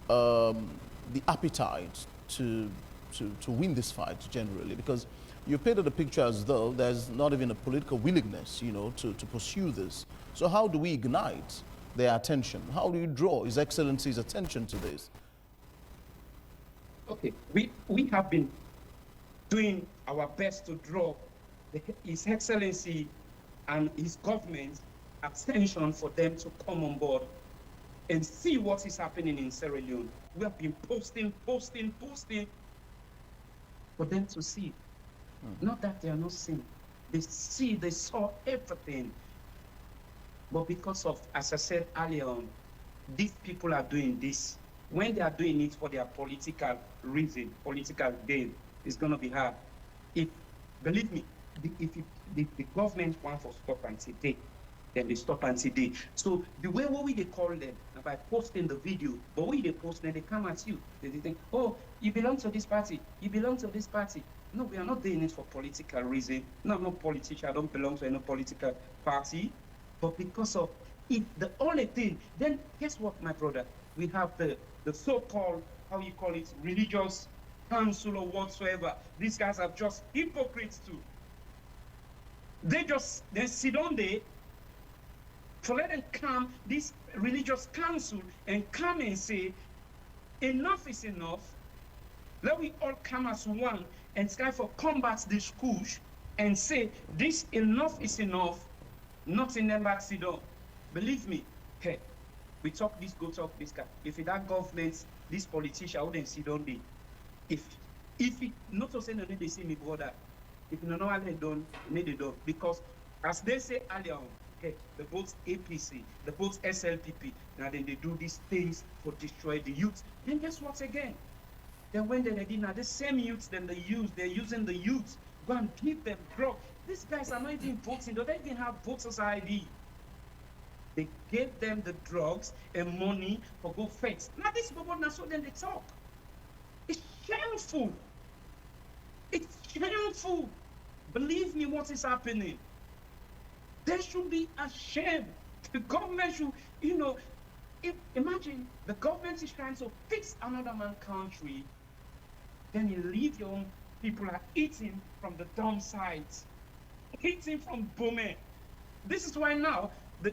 Speaker 2: the appetite to win this fight generally? Because you painted a picture as though there's not even a political willingness, you know, to pursue this. So how do we ignite their attention? How do you draw His Excellency's attention to this?
Speaker 5: Okay, we have been doing our best to draw His Excellency and his government attention for them to come on board and see what is happening in Sierra Leone. We have been posting for them to see. Not that they are not seeing. They saw everything. But because of, as I said earlier on, these people are doing this. When they are doing it for their political reason, political gain, it's going to be hard. Believe me, if the government wants to stop anti-day, then they stop anti-day. So the way they call them, by posting the video, but when they post, then they come at you. They think, oh, you belong to this party, you belong to this party. No, we are not doing it for political reason. No, I'm not a politician, I don't belong to any political party. But because of it, the only thing, then guess what, my brother? We have the so-called, how you call it, religious council or whatsoever. These guys are just hypocrites too. They sit on there to let them come, this religious council, and come and say, enough is enough. Let we all come as one and try for combat this push and say, this enough is enough, nothing ever sit down. Believe me, hey, we talk this, go talk this guy. If that government, this politician wouldn't sit down there. If it not to say no, they see me brother. If you know what they done, they done. Because as they say earlier on, okay, the both APC, the both SLPP, now then they do these things for destroy the youth. Then guess what again? Then when they did now the same youths then they use, they're using the youth, go and give them drugs. These guys are not even voting, they don't even have voters ID. They gave them the drugs and money for go fence. Now this people now so then they talk. It's shameful. It's shameful. Believe me what is happening. They should be ashamed. The government should, you know, imagine the government is trying to fix another man's country, then you leave your own people are eating from the dump sites, eating from Bome. This is why now, the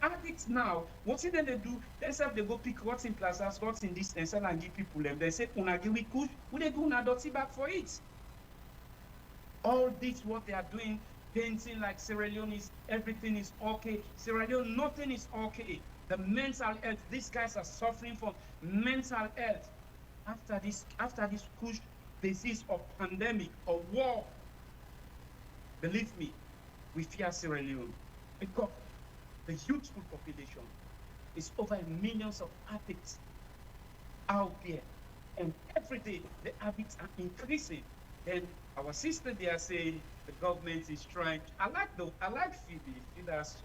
Speaker 5: addicts now, what they do, they say they go pick what's in plazas, what's in this, and sell and give people them. They say, una give we kush, we they go una dirty back for it. All this, what they are doing, painting like Sierra Leone is, everything is okay. Sierra Leone, nothing is okay. The mental health, these guys are suffering from mental health. After this push disease of pandemic or war, believe me, we fear Sierra Leone because the youthful population is over millions of addicts out there, and every day the addicts are increasing. Then our sister they are saying the government is trying. I like Phoebe.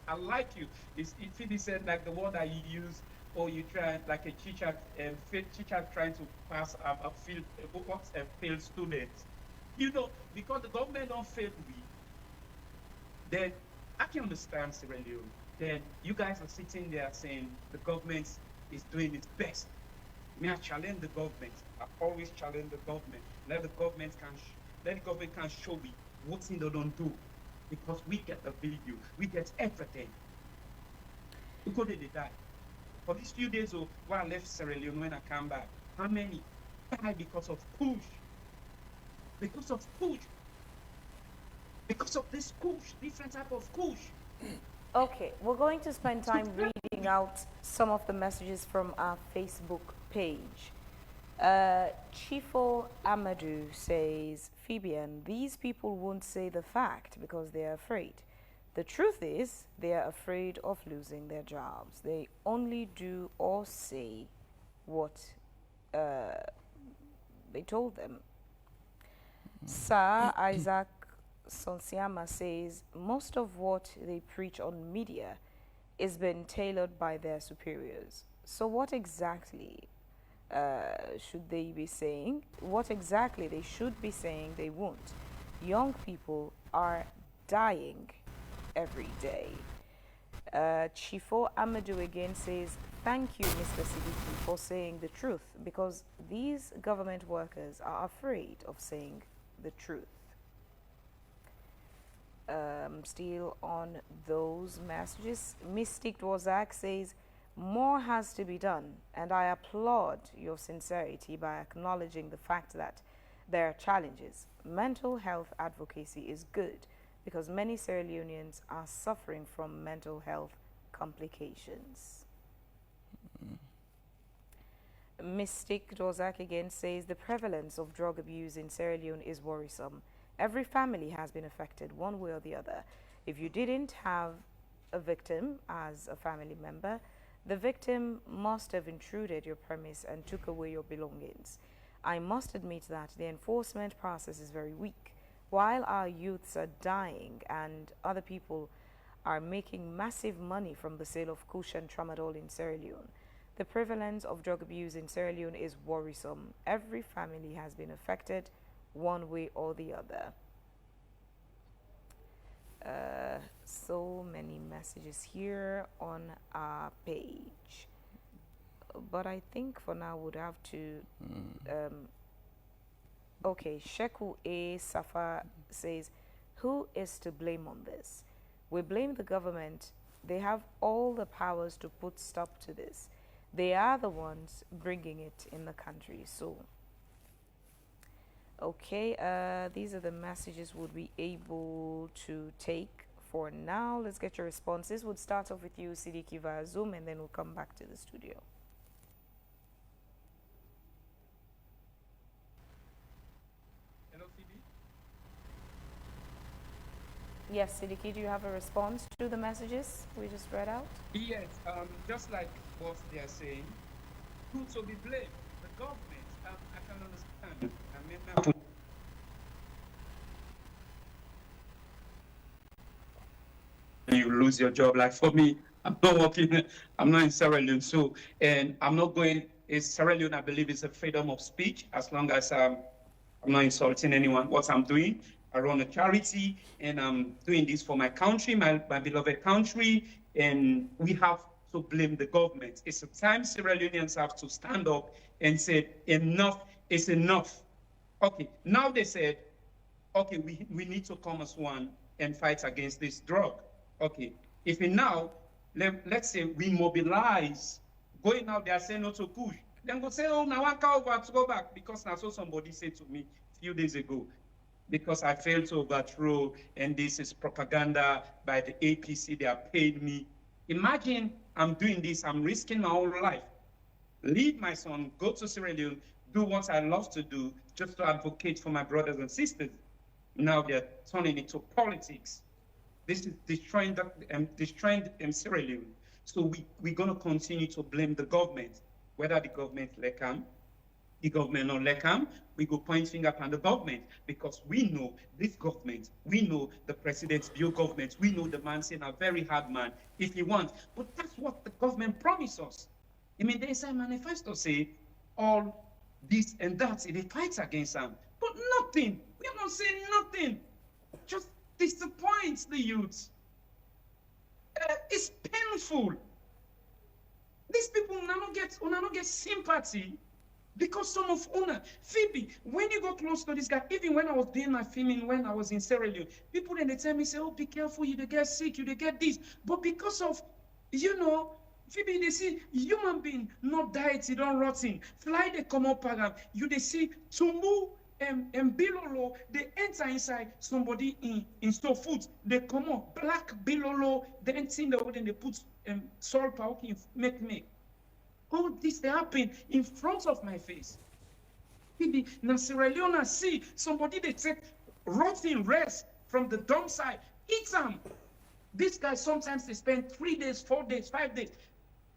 Speaker 5: I like you. Phoebe said like the word that you use, or you try like a teacher trying to pass a failed student. You know, because the government don't fail me, then I can understand Sierra Leone. Then you guys are sitting there saying the government is doing its best. Me, I challenge the government. I always challenge the government. Let the government can show me what thing they don't do, because we get the video, we get everything. Look how they die. For these few days when I left Sierra Leone, when I come back, how many died because of push? Because of push. Because of this push, different type of push.
Speaker 1: Okay, we're going to spend time reading out some of the messages from our Facebook page. Chifo Amadou says, Fabian, these people won't say the fact because they are afraid. The truth is, they are afraid of losing their jobs. They only do or say what they told them. Sir Isaac Sonsiama says, most of what they preach on media is been tailored by their superiors. So what exactly should they be saying? What exactly they should be saying they won't. Young people are dying every day. Chifo Amadou again says, thank you, Mr. Sidiki, for saying the truth, because these government workers are afraid of saying the truth. Still on those messages, Mystic Dwazak says, more has to be done, and I applaud your sincerity by acknowledging the fact that there are challenges. Mental health advocacy is good because many Sierra Leoneans are suffering from mental health complications. Mystic Dwazak again says, the prevalence of drug abuse in Sierra Leone is worrisome. Every family has been affected one way or the other. If you didn't have a victim as a family member, the victim must have intruded your premise and took away your belongings. I must admit that the enforcement process is very weak. While our youths are dying and other people are making massive money from the sale of kush and tramadol in Sierra Leone, the prevalence of drug abuse in Sierra Leone is worrisome. Every family has been affected one way or the other. So many messages here on our page, but I think for now we'd have to okay, Sheku A Safa says, Who is to blame on this? We blame the government. They have all the powers to put stop to this. They are the ones bringing it in the country. So, okay, these are the messages we'll be able to take for now. Let's get your responses. We'll start off with you, Sidiki, via Zoom, and then we'll come back to the studio.
Speaker 5: Hello, Phoebe.
Speaker 1: Yes, Sidiki, do you have a response to the messages we just read out?
Speaker 5: Yes, just like what they are saying, who to be blamed? The government. I can understand. You lose your job. Like for me, I'm not working. I'm not in Sierra Leone, so and I'm not going. Sierra Leone, I believe, is a freedom of speech as long as I'm not insulting anyone. What I'm doing, I run a charity, and I'm doing this for my country, my beloved country, and we have to blame the government. It's a time Sierra Leoneans have to stand up and say, enough is enough. Okay, now they said, okay, we need to come as one and fight against this drug. Okay, if we now, let's say we mobilize, going out there saying no to push, then go say, oh, now I can't over to go back, because that's what somebody said to me a few days ago, because I failed to overthrow, and this is propaganda by the APC, they are paying me. Imagine I'm doing this, I'm risking my whole life. Leave my son, go to Sierra Leone, do what I love to do, just to advocate for my brothers and sisters. Now they're turning into politics. This is destroying Sierra Leone. So we're going to continue to blame the government, whether the government let come, the government not let come, we go point finger at the government, because we know this government, we know the president's bio government, we know the man saying a very hard man if he wants. But that's what the government promised us. I mean, they say manifesto say all this and that, it fights against them. But nothing, we are not saying nothing. Just disappoints the youths. It's painful. These people will not get sympathy, because some of Una, Phoebe, when you go close to this guy, even when I was doing my filming, when I was in Sierra Leone, people then they tell me, say, oh, be careful, you they get sick, you they get this. But because of, you know, Phoebe, they see human being not diet, you don't rotten. Fly they come up program, you they see Tumbu and Bilolo, they enter inside somebody in store food, they come up, black Bilolo, they enter the wood and they put salt powder in make. All this they happen in front of my face. Maybe na Sierra Leone see somebody they take rotten rest from the dump side, eat them. These guys sometimes they spend 3 days, 4 days, 5 days.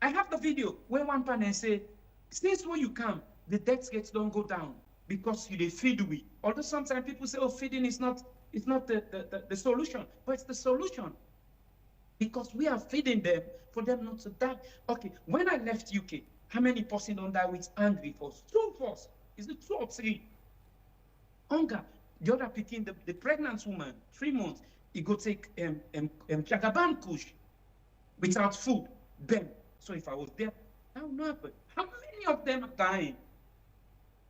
Speaker 5: I have the video where one panel say, since when you come, the death rates don't go down because you they feed we. Although sometimes people say, oh, feeding is not the solution, but it's the solution. Because we are feeding them for them not to die. Okay, when I left UK, how many person don't die with angry force? 2 force. Is it 2 or 3? Hunger. The other picking the pregnant woman, 3 months, he go take Jagaban Kush without food. Bam. So if I was there, that would not happen. How many of them are dying?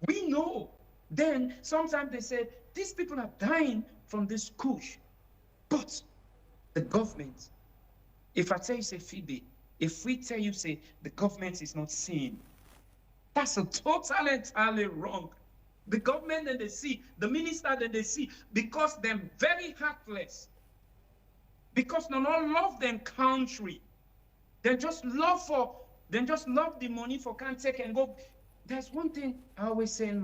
Speaker 5: We know. Then sometimes they say, these people are dying from this Kush. But the government, if I tell you, say, Phoebe, if we tell you, say, the government is not seeing, that's a totally, entirely wrong. The government that they see, the minister that they see, because they're very heartless, because they don't love their country, they just love the money for can't take and go. There's one thing I always say in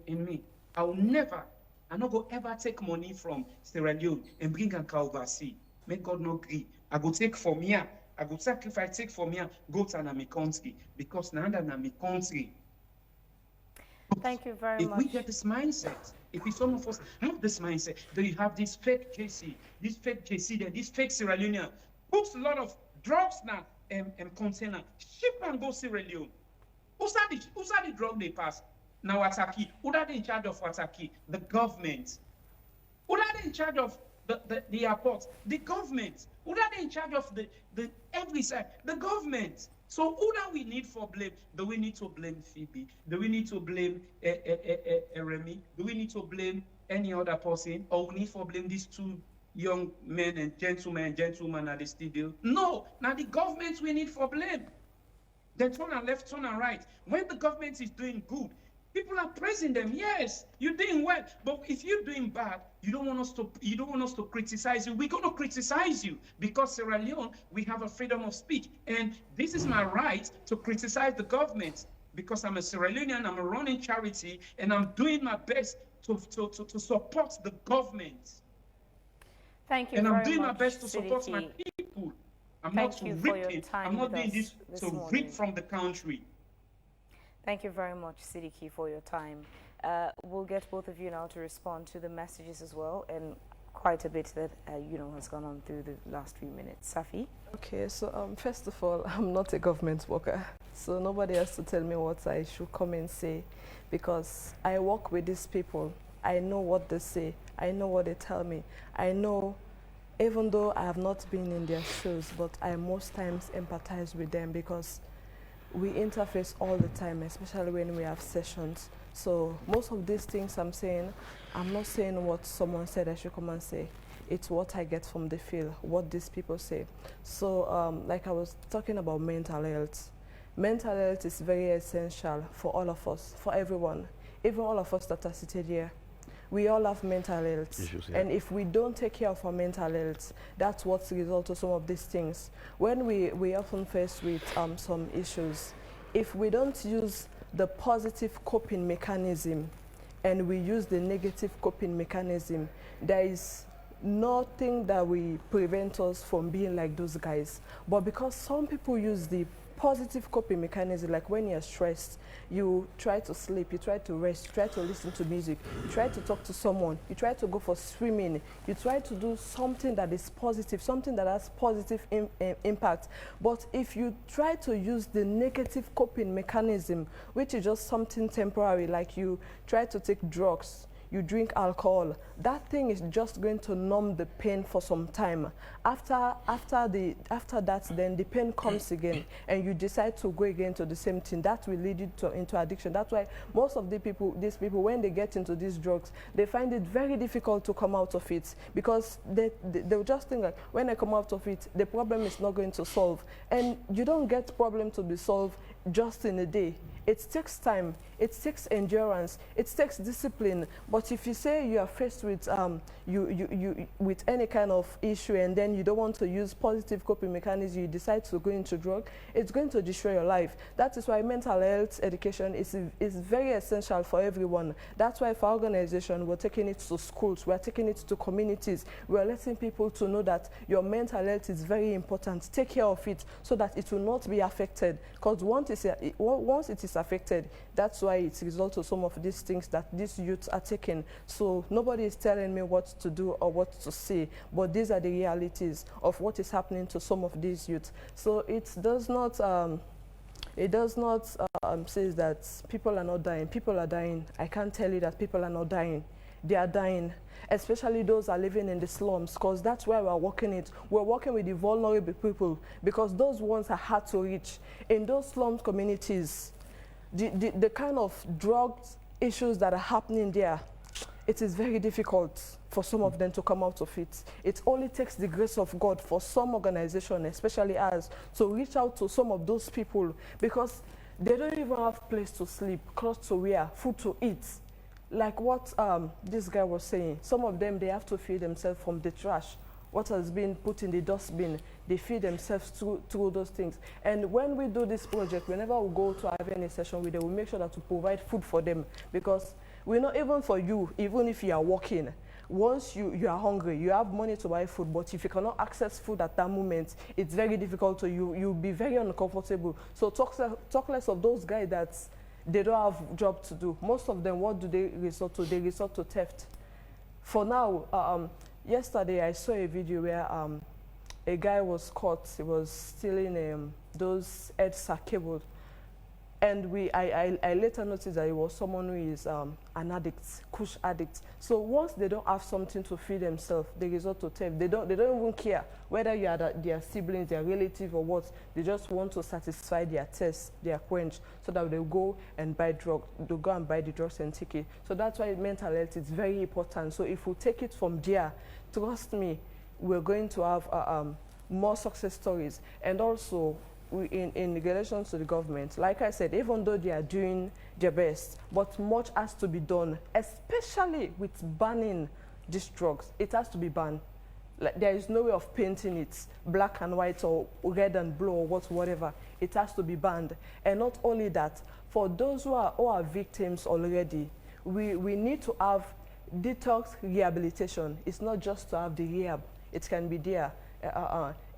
Speaker 5: me, I not go ever take money from Sierra Leone and bring and overseas. May God not agree. I go take from here. I go sacrifice, take from here, go to my country, because now that my country.
Speaker 1: Thank you very much.
Speaker 5: If we get this mindset, if some of us have this mindset, then you have this fake JC, this fake Sierra Leone, puts a lot of drugs now and container, ship and go Sierra Leone. Who's the drug they pass? Now Wataki. Who are they in charge of Wataki? The government. Who are they in charge of the airport? The government. Who are they in charge of the every side? The government. So who do we need for blame? Do we need to blame Phoebe? Do we need to blame Remy? Do we need to blame any other person, or we need for blame these two young men and gentlemen at the studio. No, now the government we need for blame. They turn and left, turn and right. When the government is doing good, people are praising them. Yes, you're doing well. But if you're doing bad, you don't want us to criticize you. We're going to criticize you because Sierra Leone, we have a freedom of speech. And this is my right to criticize the government because I'm a Sierra Leonean, I'm a running charity, and I'm doing my best to support the government.
Speaker 1: Thank you
Speaker 5: and
Speaker 1: very
Speaker 5: I'm doing
Speaker 1: much,
Speaker 5: my best to support
Speaker 1: Sidiki.
Speaker 5: my people. I'm
Speaker 1: Thank
Speaker 5: not
Speaker 1: you
Speaker 5: to
Speaker 1: for
Speaker 5: rip
Speaker 1: your
Speaker 5: it.
Speaker 1: time
Speaker 5: I'm not
Speaker 1: with
Speaker 5: doing
Speaker 1: us
Speaker 5: this
Speaker 1: this
Speaker 5: to
Speaker 1: morning.
Speaker 5: rip from the country.
Speaker 1: Thank you very much, Sidiki, for your time. We'll get both of you now to respond to the messages as well, and quite a bit that has gone on through the last few minutes. Safi?
Speaker 4: Okay, so first of all, I'm not a government worker, so nobody has to tell me what I should come and say, because I work with these people. I know what they say. I know what they tell me. I know, even though I have not been in their shoes, but I most times empathize with them because we interface all the time, especially when we have sessions. So most of these things I'm saying, I'm not saying what someone said I should come and say. It's what I get from the field, what these people say. So like I was talking about mental health. Mental health is very essential for all of us, for everyone, even all of us that are seated here. We all have mental health
Speaker 3: issues, yeah.
Speaker 4: And if we don't take care of our mental health, that's what's the result of some of these things. When we often face with some issues, if we don't use the positive coping mechanism and we use the negative coping mechanism, there is nothing that will prevent us from being like those guys. But because some people use the positive coping mechanism, like when you're stressed, you try to sleep, you try to rest, you try to listen to music, you try to talk to someone, you try to go for swimming, you try to do something that is positive, something that has positive impact. But if you try to use the negative coping mechanism, which is just something temporary, like you try to take drugs, you drink alcohol, that thing is just going to numb the pain for some time. After that, then the pain comes again, and you decide to go again to the same thing. That will lead you into addiction. That's why most of these people, when they get into these drugs, they find it very difficult to come out of it, because they'll just think like, when I come out of it, the problem is not going to solve. And you don't get problem to be solved just in a day. It takes time, it takes endurance, it takes discipline. But if you say you are faced with with any kind of issue, and then you don't want to use positive coping mechanism, you decide to go into drug, it's going to destroy your life. That is why mental health education is very essential for everyone. That's why for our organization, we're taking it to schools, we're taking it to communities, we're letting people to know that your mental health is very important. Take care of it so that it will not be affected. Because once it is affected, that's why it's a result of some of these things that these youths are taking. So nobody is telling me what to do or what to say, but these are the realities of what is happening to some of these youths. So it does not say that people are not dying. People are dying. I can't tell you that people are not dying. They are dying, especially those who are living in the slums, because that's where we're working it. We're working with the vulnerable people, because those ones are hard to reach. In those slum communities, the kind of drug issues that are happening there, it is very difficult for some of them to come out of it. It only takes the grace of God for some organization, especially us, to reach out to some of those people, because they don't even have place to sleep, clothes to wear, food to eat. Like what this guy was saying, some of them, they have to feed themselves from the trash. What has been put in the dustbin, they feed themselves through those things. And when we do this project, whenever we go to have any session with them, we make sure that we provide food for them, because we know even for you, even if you are working, once you are hungry, you have money to buy food, but if you cannot access food at that moment, it's very difficult to you'll be very uncomfortable. So talk less of those guys that they don't have job to do. Most of them, what do they resort to? They resort to theft. For now, yesterday I saw a video where a guy was caught. He was stealing those EDSA cables. And I later noticed that he was someone who is an addict, kush addict. So once they don't have something to feed themselves, they resort to theft. They don't even care whether you are their siblings, their relative or what. They just want to satisfy their thirst, their quench, so that they'll go and buy drugs. They'll go and buy the drugs and take it. So that's why mental health is very important. So if we take it from there, trust me, we're going to have more success stories. And also, in relation to the government, like I said, even though they are doing their best, but much has to be done, especially with banning these drugs. It has to be banned. Like, there is no way of painting it black and white or red and blue or whatever. It has to be banned. And not only that, for those who are victims already, we need to have detox rehabilitation. It's not just to have the rehab. It can be there.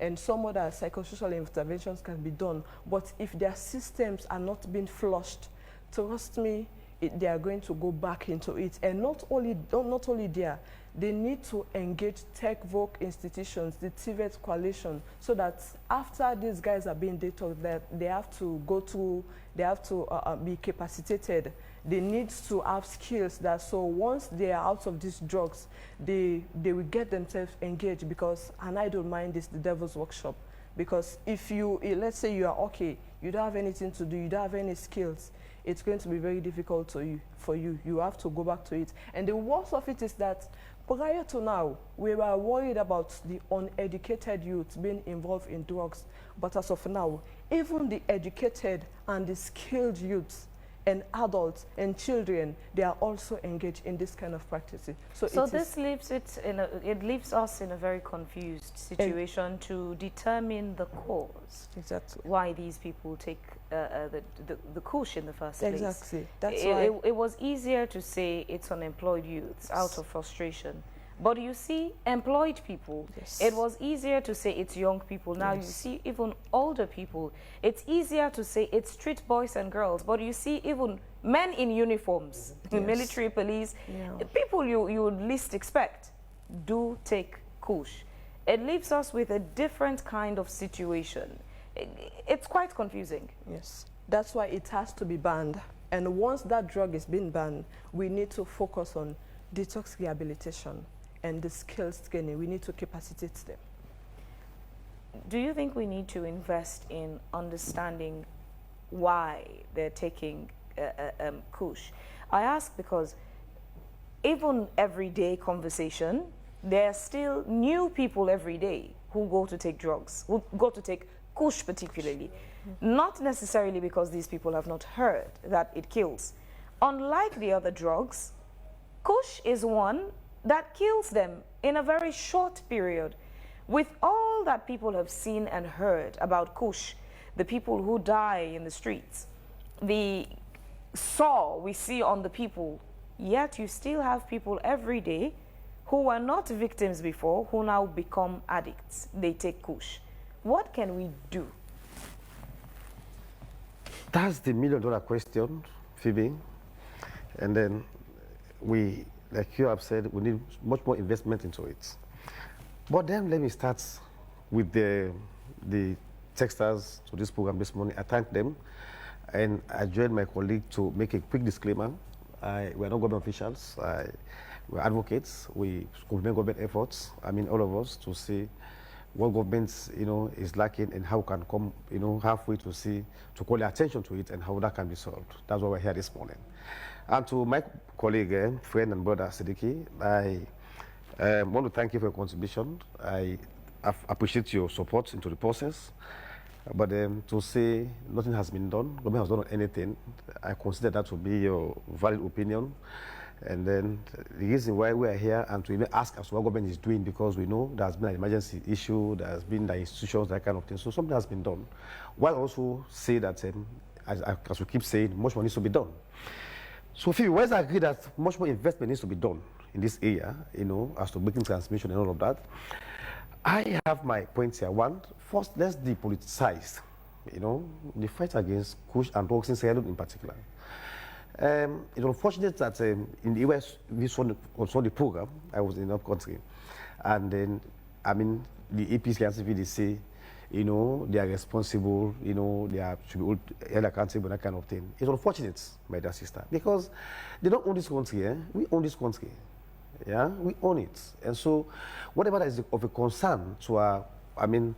Speaker 4: And some other psychosocial interventions can be done. But if their systems are not being flushed, trust me, they are going to go back into it. And not only there, they need to engage tech voc institutions, the TVET coalition, so that after these guys are being detoxed, that they have to go through, they have to be capacitated. They need to have skills that, so once they are out of these drugs, they will get themselves engaged, because an idle mind is the devil's workshop. Because if you, let's say you are okay, you don't have anything to do, you don't have any skills, it's going to be very difficult for you. You have to go back to it. And the worst of it is that prior to now, we were worried about the uneducated youth being involved in drugs. But as of now, even the educated and the skilled youths and adults and children, they are also engaged in this kind of practices.
Speaker 1: So this leaves it leaves us in a very confused situation to determine the cause.
Speaker 4: Exactly.
Speaker 1: Why these people take the kush in the first place.
Speaker 4: Exactly. That's why
Speaker 1: it was easier to say it's unemployed youths out of frustration. But you see, employed people,
Speaker 4: yes,
Speaker 1: it was easier to say it's young people. Now
Speaker 4: yes,
Speaker 1: you see even older people. It's easier to say it's street boys and girls. But you see even men in uniforms,
Speaker 4: yes,
Speaker 1: military, police,
Speaker 4: yeah,
Speaker 1: people you would least expect do take kush. It leaves us with a different kind of situation. It's quite confusing.
Speaker 4: Yes. That's why it has to be banned. And once that drug is being banned, we need to focus on detox rehabilitation and the skills training. We need to capacitate them.
Speaker 1: Do you think we need to invest in understanding why they're taking kush? I ask because even everyday conversation, there are still new people every day who go to take drugs, who go to take kush particularly. Not necessarily because these people have not heard that it kills. Unlike the other drugs, kush is one that kills them in a very short period. With all that people have seen and heard about kush, the people who die in the streets, the saw we see on the people, yet you still have people every day who were not victims before, who now become addicts. They take kush. What can we do?
Speaker 3: That's the million-dollar question, Phoebe. And then we, like you have said, we need much more investment into it. But then let me start with the texters to this program this morning. I thank them, and I joined my colleague to make a quick disclaimer. We're not government officials. We're advocates. We complement government efforts. I mean, all of us, to see what government, is lacking and how can come, halfway to call their attention to it and how that can be solved. That's why we're here this morning. And to my colleague, friend and brother Siddiqui, I want to thank you for your contribution. I appreciate your support into the process. But to say nothing has been done, government has done anything, I consider that to be your valid opinion. And then the reason why we are here and to even ask us what government is doing, because we know there has been an emergency issue, there has been the institutions, that kind of thing. So something has been done. While also say that, as we keep saying, much more needs to be done. So Phoebe, we agree that much more investment needs to be done in this area, as to breaking transmission and all of that. I have my points here. One, first, let's depoliticize, the fight against kush and drugs in Sierra Leone in particular. It's unfortunate that in the US, we saw the program. I was in that country. And then, the APC and CVDC, you know, they are responsible, you know, they are should be held accountable, that kind of thing. It's unfortunate, my dear sister, because they don't own this country, eh? We own this country. Yeah, we own it. And so whatever that is of a concern to our,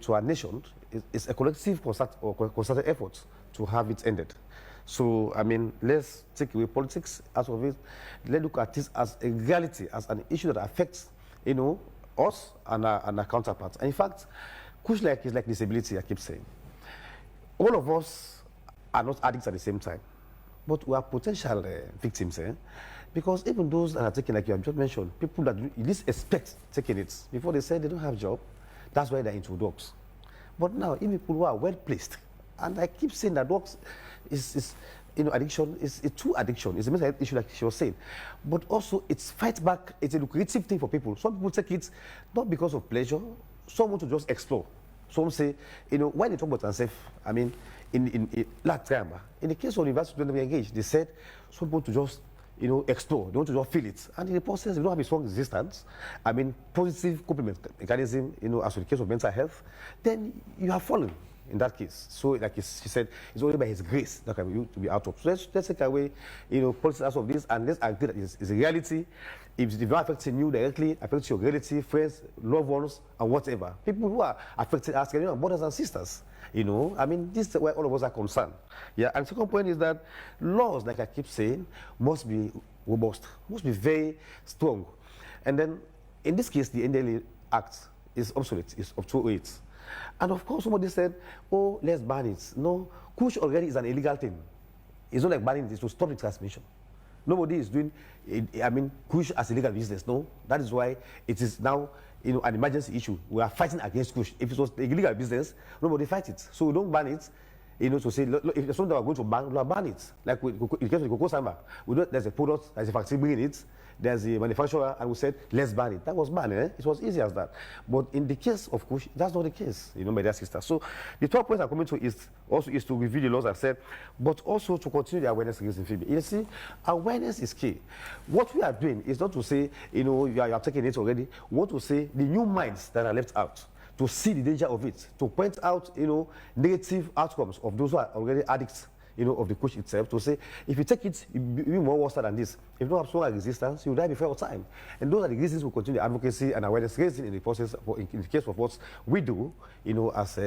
Speaker 3: to our nation, is a collective concerted effort to have it ended. So, let's take away politics out of it. Let's look at this as a reality, as an issue that affects, you know, us and our counterparts. And in fact, Kush is like disability, I keep saying. All of us are not addicts at the same time, but we are potential victims, eh? Because even those that are taking, like you have just mentioned, people that you least expect taking it, before they say they don't have job, that's why they're into drugs. But now, even people who are well placed, and I keep saying that drugs is addiction is a true addiction. It's a mental health issue, like she was saying. But also, it's fight back. It's a lucrative thing for people. Some people take it not because of pleasure. Some want to just explore. Some say, you know, when they talk about themselves, in the case of university when we engaged, they said some want to just, you know, explore. They want to just feel it. And in the process, if you don't have a strong resistance, positive complement mechanism, you know, as in the case of mental health, then you have fallen in that case. So, like she said, it's only by His grace that can be to be out of. So let's take away, you know, politics out of this, and let's agree that it's a reality. If it's not affecting you directly, affects your relative, friends, loved ones, and whatever. People who are affected us, you know, brothers and sisters. You know, this is where all of us are concerned. Yeah, and the second point is that laws, like I keep saying, must be robust, must be very strong. And then, in this case, the NDLA Act is obsolete, it's of 2008. And of course, somebody said, oh, let's ban it. No, Kush already is an illegal thing. It's not like banning it, it's to stop the transmission. Nobody is doing, Kush as illegal business, no. That is why it is now, you know, an emergency issue. We are fighting against Kush. If it was illegal business, nobody fight it. So we don't ban it, you know, to say, look, if there's something that we're going to ban, we'll ban it. Like in the case of Cocoa Samba, there's a product, there's a factory bringing it, there's a manufacturer, and we said, let's ban it. That was banned, eh? It was easy as that. But in the case of Kush, that's not the case, you know, my dear sister. So the 12 points I'm coming to is to review the laws I said, but also to continue the awareness raising. You see, awareness is key. What we are doing is not to say, you know, you are taking it already. We want to say the new minds that are left out, to see the danger of it, to point out, you know, negative outcomes of those who are already addicts, you know, of the Kush itself, to say, if you take it, you'll be more worse than this. If you don't have strong resistance, you'll die before your time. And those are the reasons we continue advocacy and awareness raising in the process, in the case of what we do, you know, as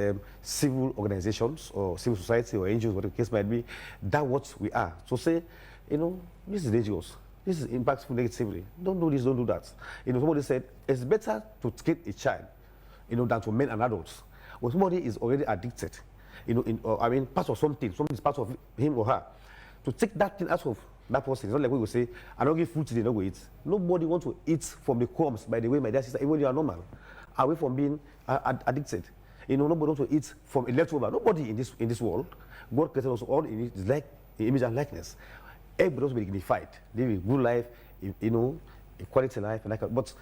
Speaker 3: civil organizations or civil society or NGOs, whatever the case might be, that's what we are. So say, you know, this is dangerous. This is impactful negatively. Don't do this, don't do that. You know, somebody said, it's better to treat a child, you know, than to men and adults. When somebody is already addicted, you know, part of something is part of him or her, to take that thing out of that person, it's not like we will say, I don't give food today, don't go eat. Nobody wants to eat from the crumbs, by the way, my dear sister, even when you are normal, away from being addicted. You know, nobody wants to eat from a leftover. Nobody in this world, God created us all in His image and likeness. Everybody wants to be dignified, live a good life, you know, a quality life, and like that. But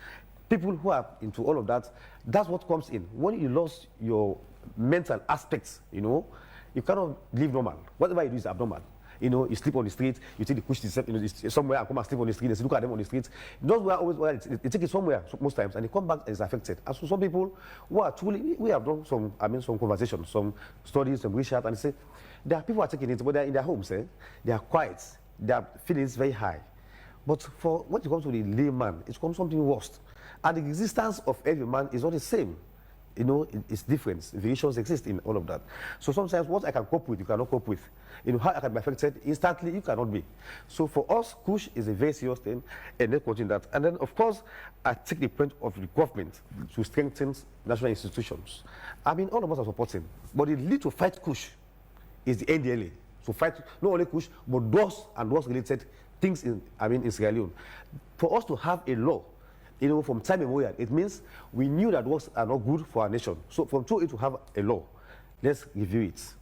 Speaker 3: people who are into all of that, that's what comes in. When you lost your mental aspects, you know, you cannot live normal. Whatever you do is abnormal. You know, you sleep on the street, you take the Kush you know, somewhere and come and sleep on the street, and look at them on the street. Those were always, well, you take it somewhere most times, and they come back and it's affected. And so some people who are truly, we have done some, some conversations, some studies, some research, and they say, there are people who are taking it, but they're in their homes, they are quiet, their feelings very high. But for when it comes to the layman, it becomes something worse. And the existence of every man is not the same. You know, it's different. Variations exist in all of that. So sometimes what I can cope with, you cannot cope with. You know, how I can be affected instantly, you cannot be. So for us, Kush is a very serious thing, and let's continue that. And then, of course, I take the point of the government to strengthen national institutions. All of us are supporting, but the lead to fight Kush is the NDLA. To fight not only Kush, but drugs and drugs-related things in Sierra Leone. For us to have a law, you know, from time immemorial, it means we knew that drugs are not good for our nation. So from 2008 to have a law, let's review it.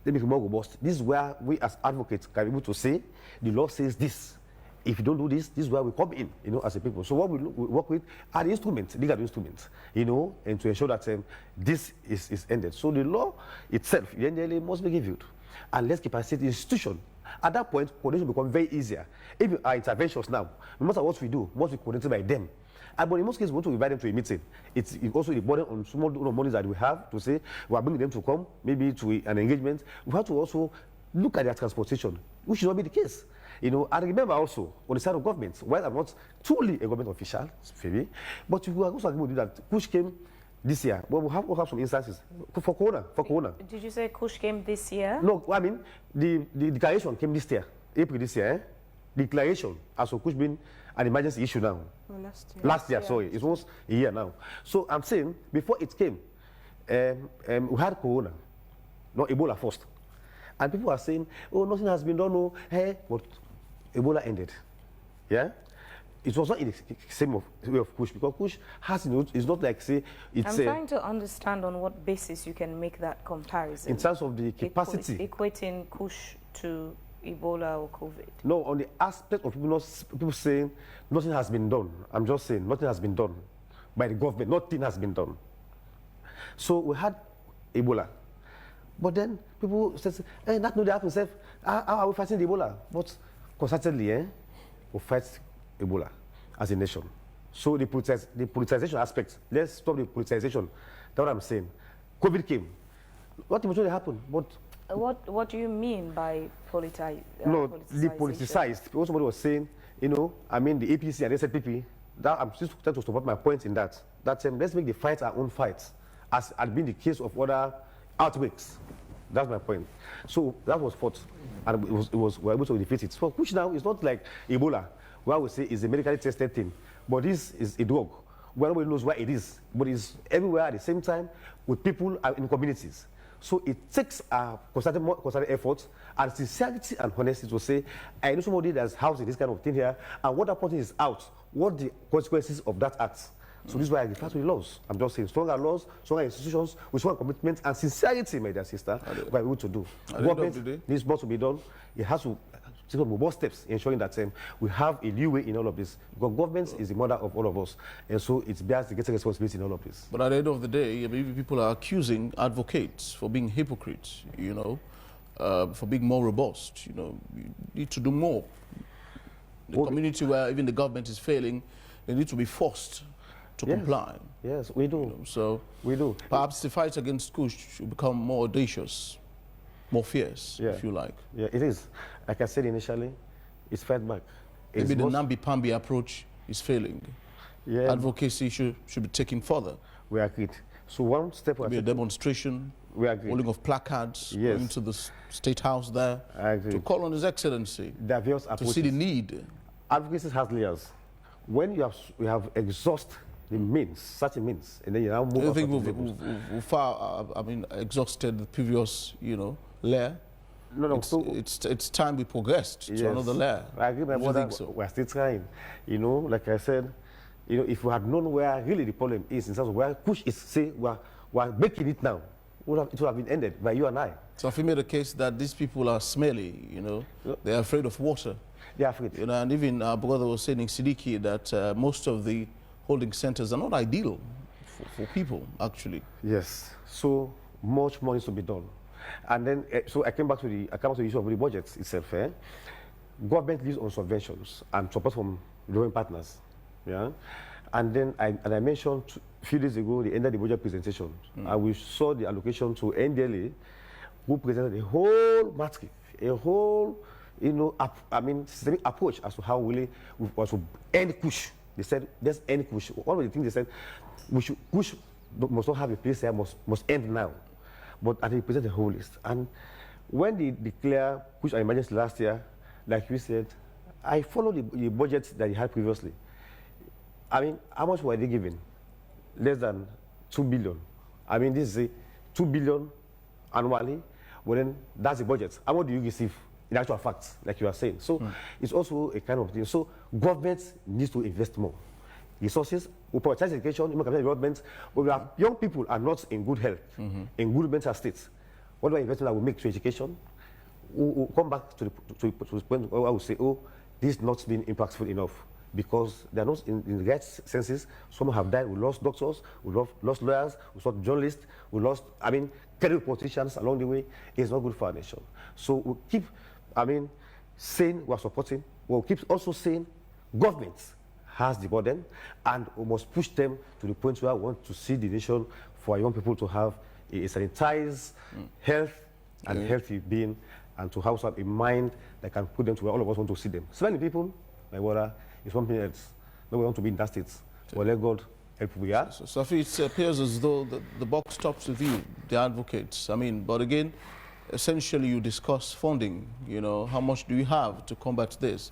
Speaker 3: Let me be more robust. This is where we as advocates can be able to say, the law says this. If you don't do this, this is where we come in, you know, as a people. So what we work with are the instruments, legal instruments, you know, and to ensure that this is ended. So the law itself, the NDLA, must be reviewed. And let's capacity the institution. At that point, coordination becomes very easier. If our interventions now, no matter what we do, must be coordinated by them. But in most cases, we want to invite them to a meeting. It's also a burden on small money that we have to say we are bringing them to come, maybe to an engagement. We have to also look at their transportation, which should not be the case. You know, and remember also, on the side of government, while I'm not truly a government official, maybe, but you are also agreeing with you that Kush came this year. Well, we'll have some instances for Corona.
Speaker 1: Did you say Kush came this year?
Speaker 3: No, I mean, the declaration came this year, April this year. Declaration as of Kush being an emergency issue now.
Speaker 4: Oh,
Speaker 3: last year, sorry. It's almost a year now. So I'm saying, before it came, we had Corona, not Ebola first. And people are saying, oh, nothing has been done, no, hey, but Ebola ended. Yeah? It was not in the same way of Kush, because Kush has, it's not like, say, it's
Speaker 1: I'm trying to understand on what basis you can make that comparison.
Speaker 3: In terms of the capacity.
Speaker 1: Equating Kush to Ebola or COVID.
Speaker 3: No, on the aspect of people saying nothing has been done. I'm just saying nothing has been done by the government. Nothing has been done. So we had Ebola. But then people said, hey, that no, they have themselves. How are we fighting the Ebola? But concertedly, we fight Ebola as a nation. So the politicization aspect, let's stop the politicization. That's what I'm saying. COVID came. What eventually happened? But
Speaker 1: what do you mean by
Speaker 3: no, the politicized. Because somebody was saying, you know, I mean the APC and SLPP, that I'm just trying to support my point in that. That let's make the fight our own fight, as had been the case of other outbreaks. That's my point. So that was fought, and we were able to defeat it. So which now is not like Ebola, where we say is a medically tested thing, but this is a drug where nobody knows where it is, but it's everywhere at the same time with people in communities. So it takes a concerted effort and sincerity and honesty to say, I know somebody that's housing this kind of thing here, and what that person is out, what the consequences of that act. So this is why I refer to the laws. I'm just saying stronger laws, stronger institutions, with stronger commitment and sincerity, my dear sister, we're able to do. Government needs more to be done. It has to take more steps ensuring that we have a leeway in all of this. Because government is the mother of all of us. And so it bears the greatest responsibility in all of this.
Speaker 2: But at the end of the day, maybe people are accusing advocates for being hypocrites, you know, for being more robust. You know, you need to do more. The community where even the government is failing, they need to be forced to comply.
Speaker 3: Yes, we do.
Speaker 2: You know, so
Speaker 3: we do.
Speaker 2: Perhaps the fight against Kush should become more audacious, more fierce, if you like.
Speaker 3: Yeah, it is. Like I said initially, it's fight back.
Speaker 2: Maybe the namby-pamby approach is failing. Yeah. Advocacy should be taken further.
Speaker 3: We agreed. So one step...
Speaker 2: Maybe a demonstration, holding of placards, going to the State House there, to call on His Excellency, to see the need.
Speaker 3: Advocacy has layers. When you have exhausted the means, such a means, and then you now move on.
Speaker 2: Do you think we've far, exhausted the previous, you know, layer?
Speaker 3: No.
Speaker 2: It's time we progressed to another layer.
Speaker 3: I agree, my brother. So? We're still trying. You know, like I said, you know, if we had known where really the problem is, in terms of where Kush is, say, we're making it now, it would have been ended by you and I.
Speaker 2: So if you made a case that these people are smelly, you know, they're afraid of water.
Speaker 3: They're afraid.
Speaker 2: You know, and even our brother was saying in Siddiqui that most of the holding centers are not ideal for people, actually.
Speaker 3: Yes. So much more needs to be done. And then, so I came back to the issue of the budget itself. Government lives on subventions and support from government partners. Yeah. And then I mentioned a few days ago the end of the budget presentation. And we saw the allocation to NDLA, who presented a whole matrix, a whole, you know, systemic approach as to how really we want to end Kush. They said, let's end Kush. One of the things they said, Kush must not have a place here, must end now. But they presented a whole list. And when they declared Kush an emergency last year, like you said, I followed the budget that they had previously. I mean, how much were they giving? Less than 2 billion. I mean, this is 2 billion annually. Well, then that's the budget. How much do you receive in actual fact, like you are saying? So it's also a kind of thing. So government needs to invest more. Resources, we prioritize education, development, but our young people are not in good health, in good mental states. Whatever investment that we make to education, we'll come back to the point where I will say, oh, this is not being impactful enough, because they're not in the right senses. Some have died. We lost doctors, we lost lawyers, we lost journalists, we lost, credible politicians along the way. It's not good for our nation. So we'll keep, saying we're supporting, we'll keep also saying governments has the burden, and we must push them to the point where we want to see the nation for young people to have a sanitized health and healthy being, and to have a mind that can put them to where all of us want to see them. So many people, my brother, is something else. Nobody want to be in that state. Well, let God help we are.
Speaker 2: So Safi, it appears as though the buck stops with you, the advocates. I mean, but again, essentially you discuss funding. You know, how much do you have to combat this?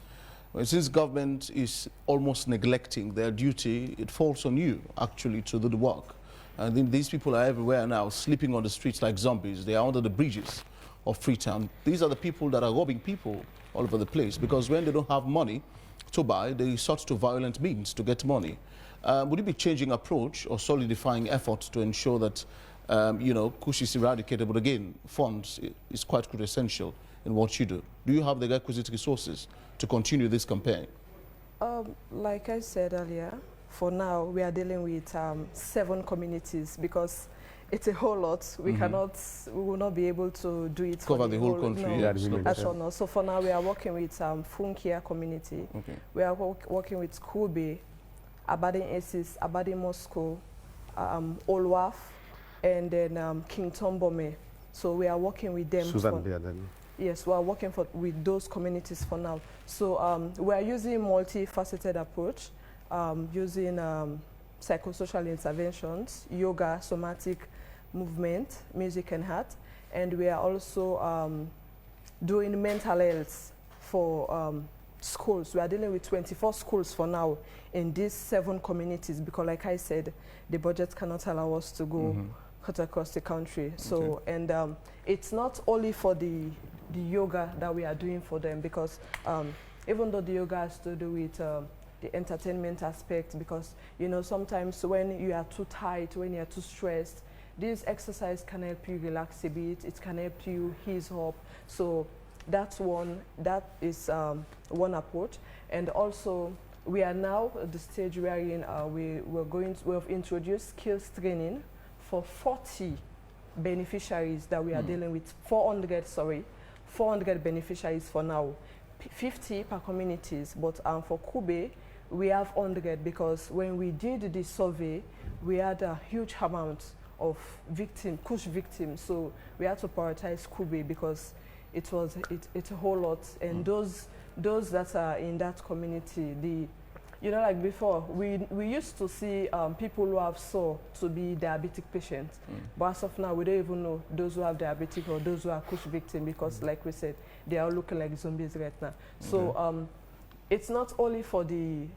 Speaker 2: Well, since government is almost neglecting their duty, it falls on you, actually, to do the work. And then these people are everywhere now, sleeping on the streets like zombies. They are under the bridges of Freetown. These are the people that are robbing people all over the place, because when they don't have money to buy, they resort to violent means to get money. Would you be changing approach or solidifying efforts to ensure that, you know, Kush is eradicated, but again, funds is quite essential in what you do? Do you have the requisite resources to continue this campaign?
Speaker 4: Like I said earlier, for now, we are dealing with 7 communities, because it's a whole lot. We will not be able to do it.
Speaker 2: Cover the whole country.
Speaker 4: No,
Speaker 2: Yeah,
Speaker 4: that's all. No. So for now, we are working with Funkia community.
Speaker 2: Okay.
Speaker 4: We are working with Kube, Abadin Esis, Abadin Moscow, Olwaf, and then King Tombome. So we are working with them.
Speaker 3: Susan there then.
Speaker 4: Yes, we are working with those communities for now. So we are using multifaceted approach, using psychosocial interventions, yoga, somatic movement, music and art, and we are also doing mental health for schools. We are dealing with 24 schools for now in these 7 communities, because like I said, the budget cannot allow us to go cut across the country. So, and it's not only for the yoga that we are doing for them, because even though the yoga has to do with the entertainment aspect, because, you know, sometimes when you are too tight, when you are too stressed, this exercise can help you relax a bit, it can help you ease up. So that is one approach. And also, we are now at the stage wherein we have introduced skills training for 40 beneficiaries that we are dealing with, 400 beneficiaries for now, 50 per communities. But for Kube, we have 100, because when we did the survey, we had a huge amount of Kush victims. So we had to prioritize Kube, because it's a whole lot. And those that are in that community, you know, like before, we used to see people who have SAW to be diabetic patients. But as of now, we don't even know those who have diabetic or those who are Kush victims, because like we said, they are looking like zombies right now. So it's not only for the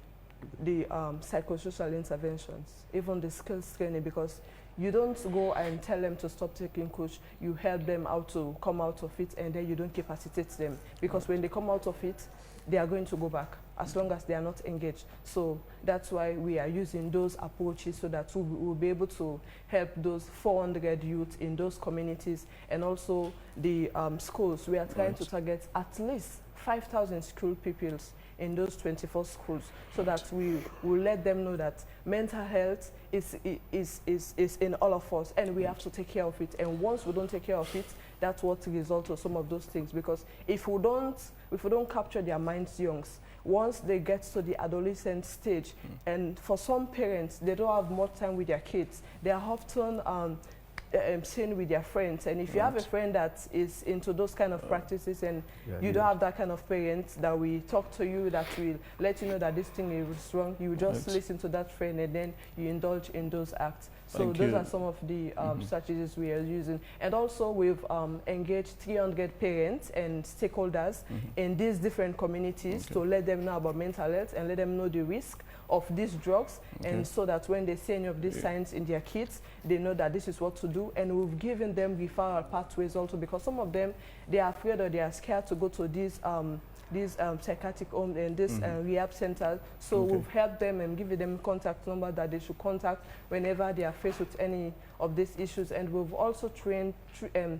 Speaker 4: psychosocial interventions, even the skills training, because you don't go and tell them to stop taking Kush, you help them how to come out of it, and then you don't capacitate them, because when they come out of it, they are going to go back as long as they are not engaged. So that's why we are using those approaches, so that we will be able to help those 400 youth in those communities, and also the schools. We are trying to target at least 5,000 school pupils in those 24 schools, so that we will let them know that mental health is in all of us, and we have to take care of it. And once we don't take care of it, that's what results to some of those things. Because if we don't capture their minds young, once they get to the adolescent stage, and for some parents, they don't have much time with their kids, they are often staying with their friends. And if you have a friend that is into those kind of practices, and you don't have that kind of parents that will talk to you, that will let you know that this thing is wrong, you just listen to that friend, and then you indulge in those acts. So those are some of the strategies we are using. And also we've engaged 300 parents and stakeholders in these different communities to let them know about mental health and let them know the risk of these drugs, and so that when they see any of these signs in their kids, they know that this is what to do. And we've given them referral pathways also, because some of them, they are afraid or they are scared to go to these psychiatric homes and this rehab centers. So we've helped them and given them contact number that they should contact whenever they are faced with any of these issues. And we've also trained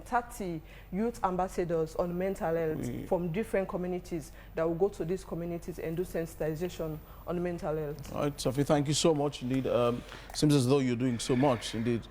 Speaker 4: 30 youth ambassadors on mental health from different communities that will go to these communities and do sensitization on mental health.
Speaker 2: All right, Safi, thank you so much indeed. Seems as though you're doing so much indeed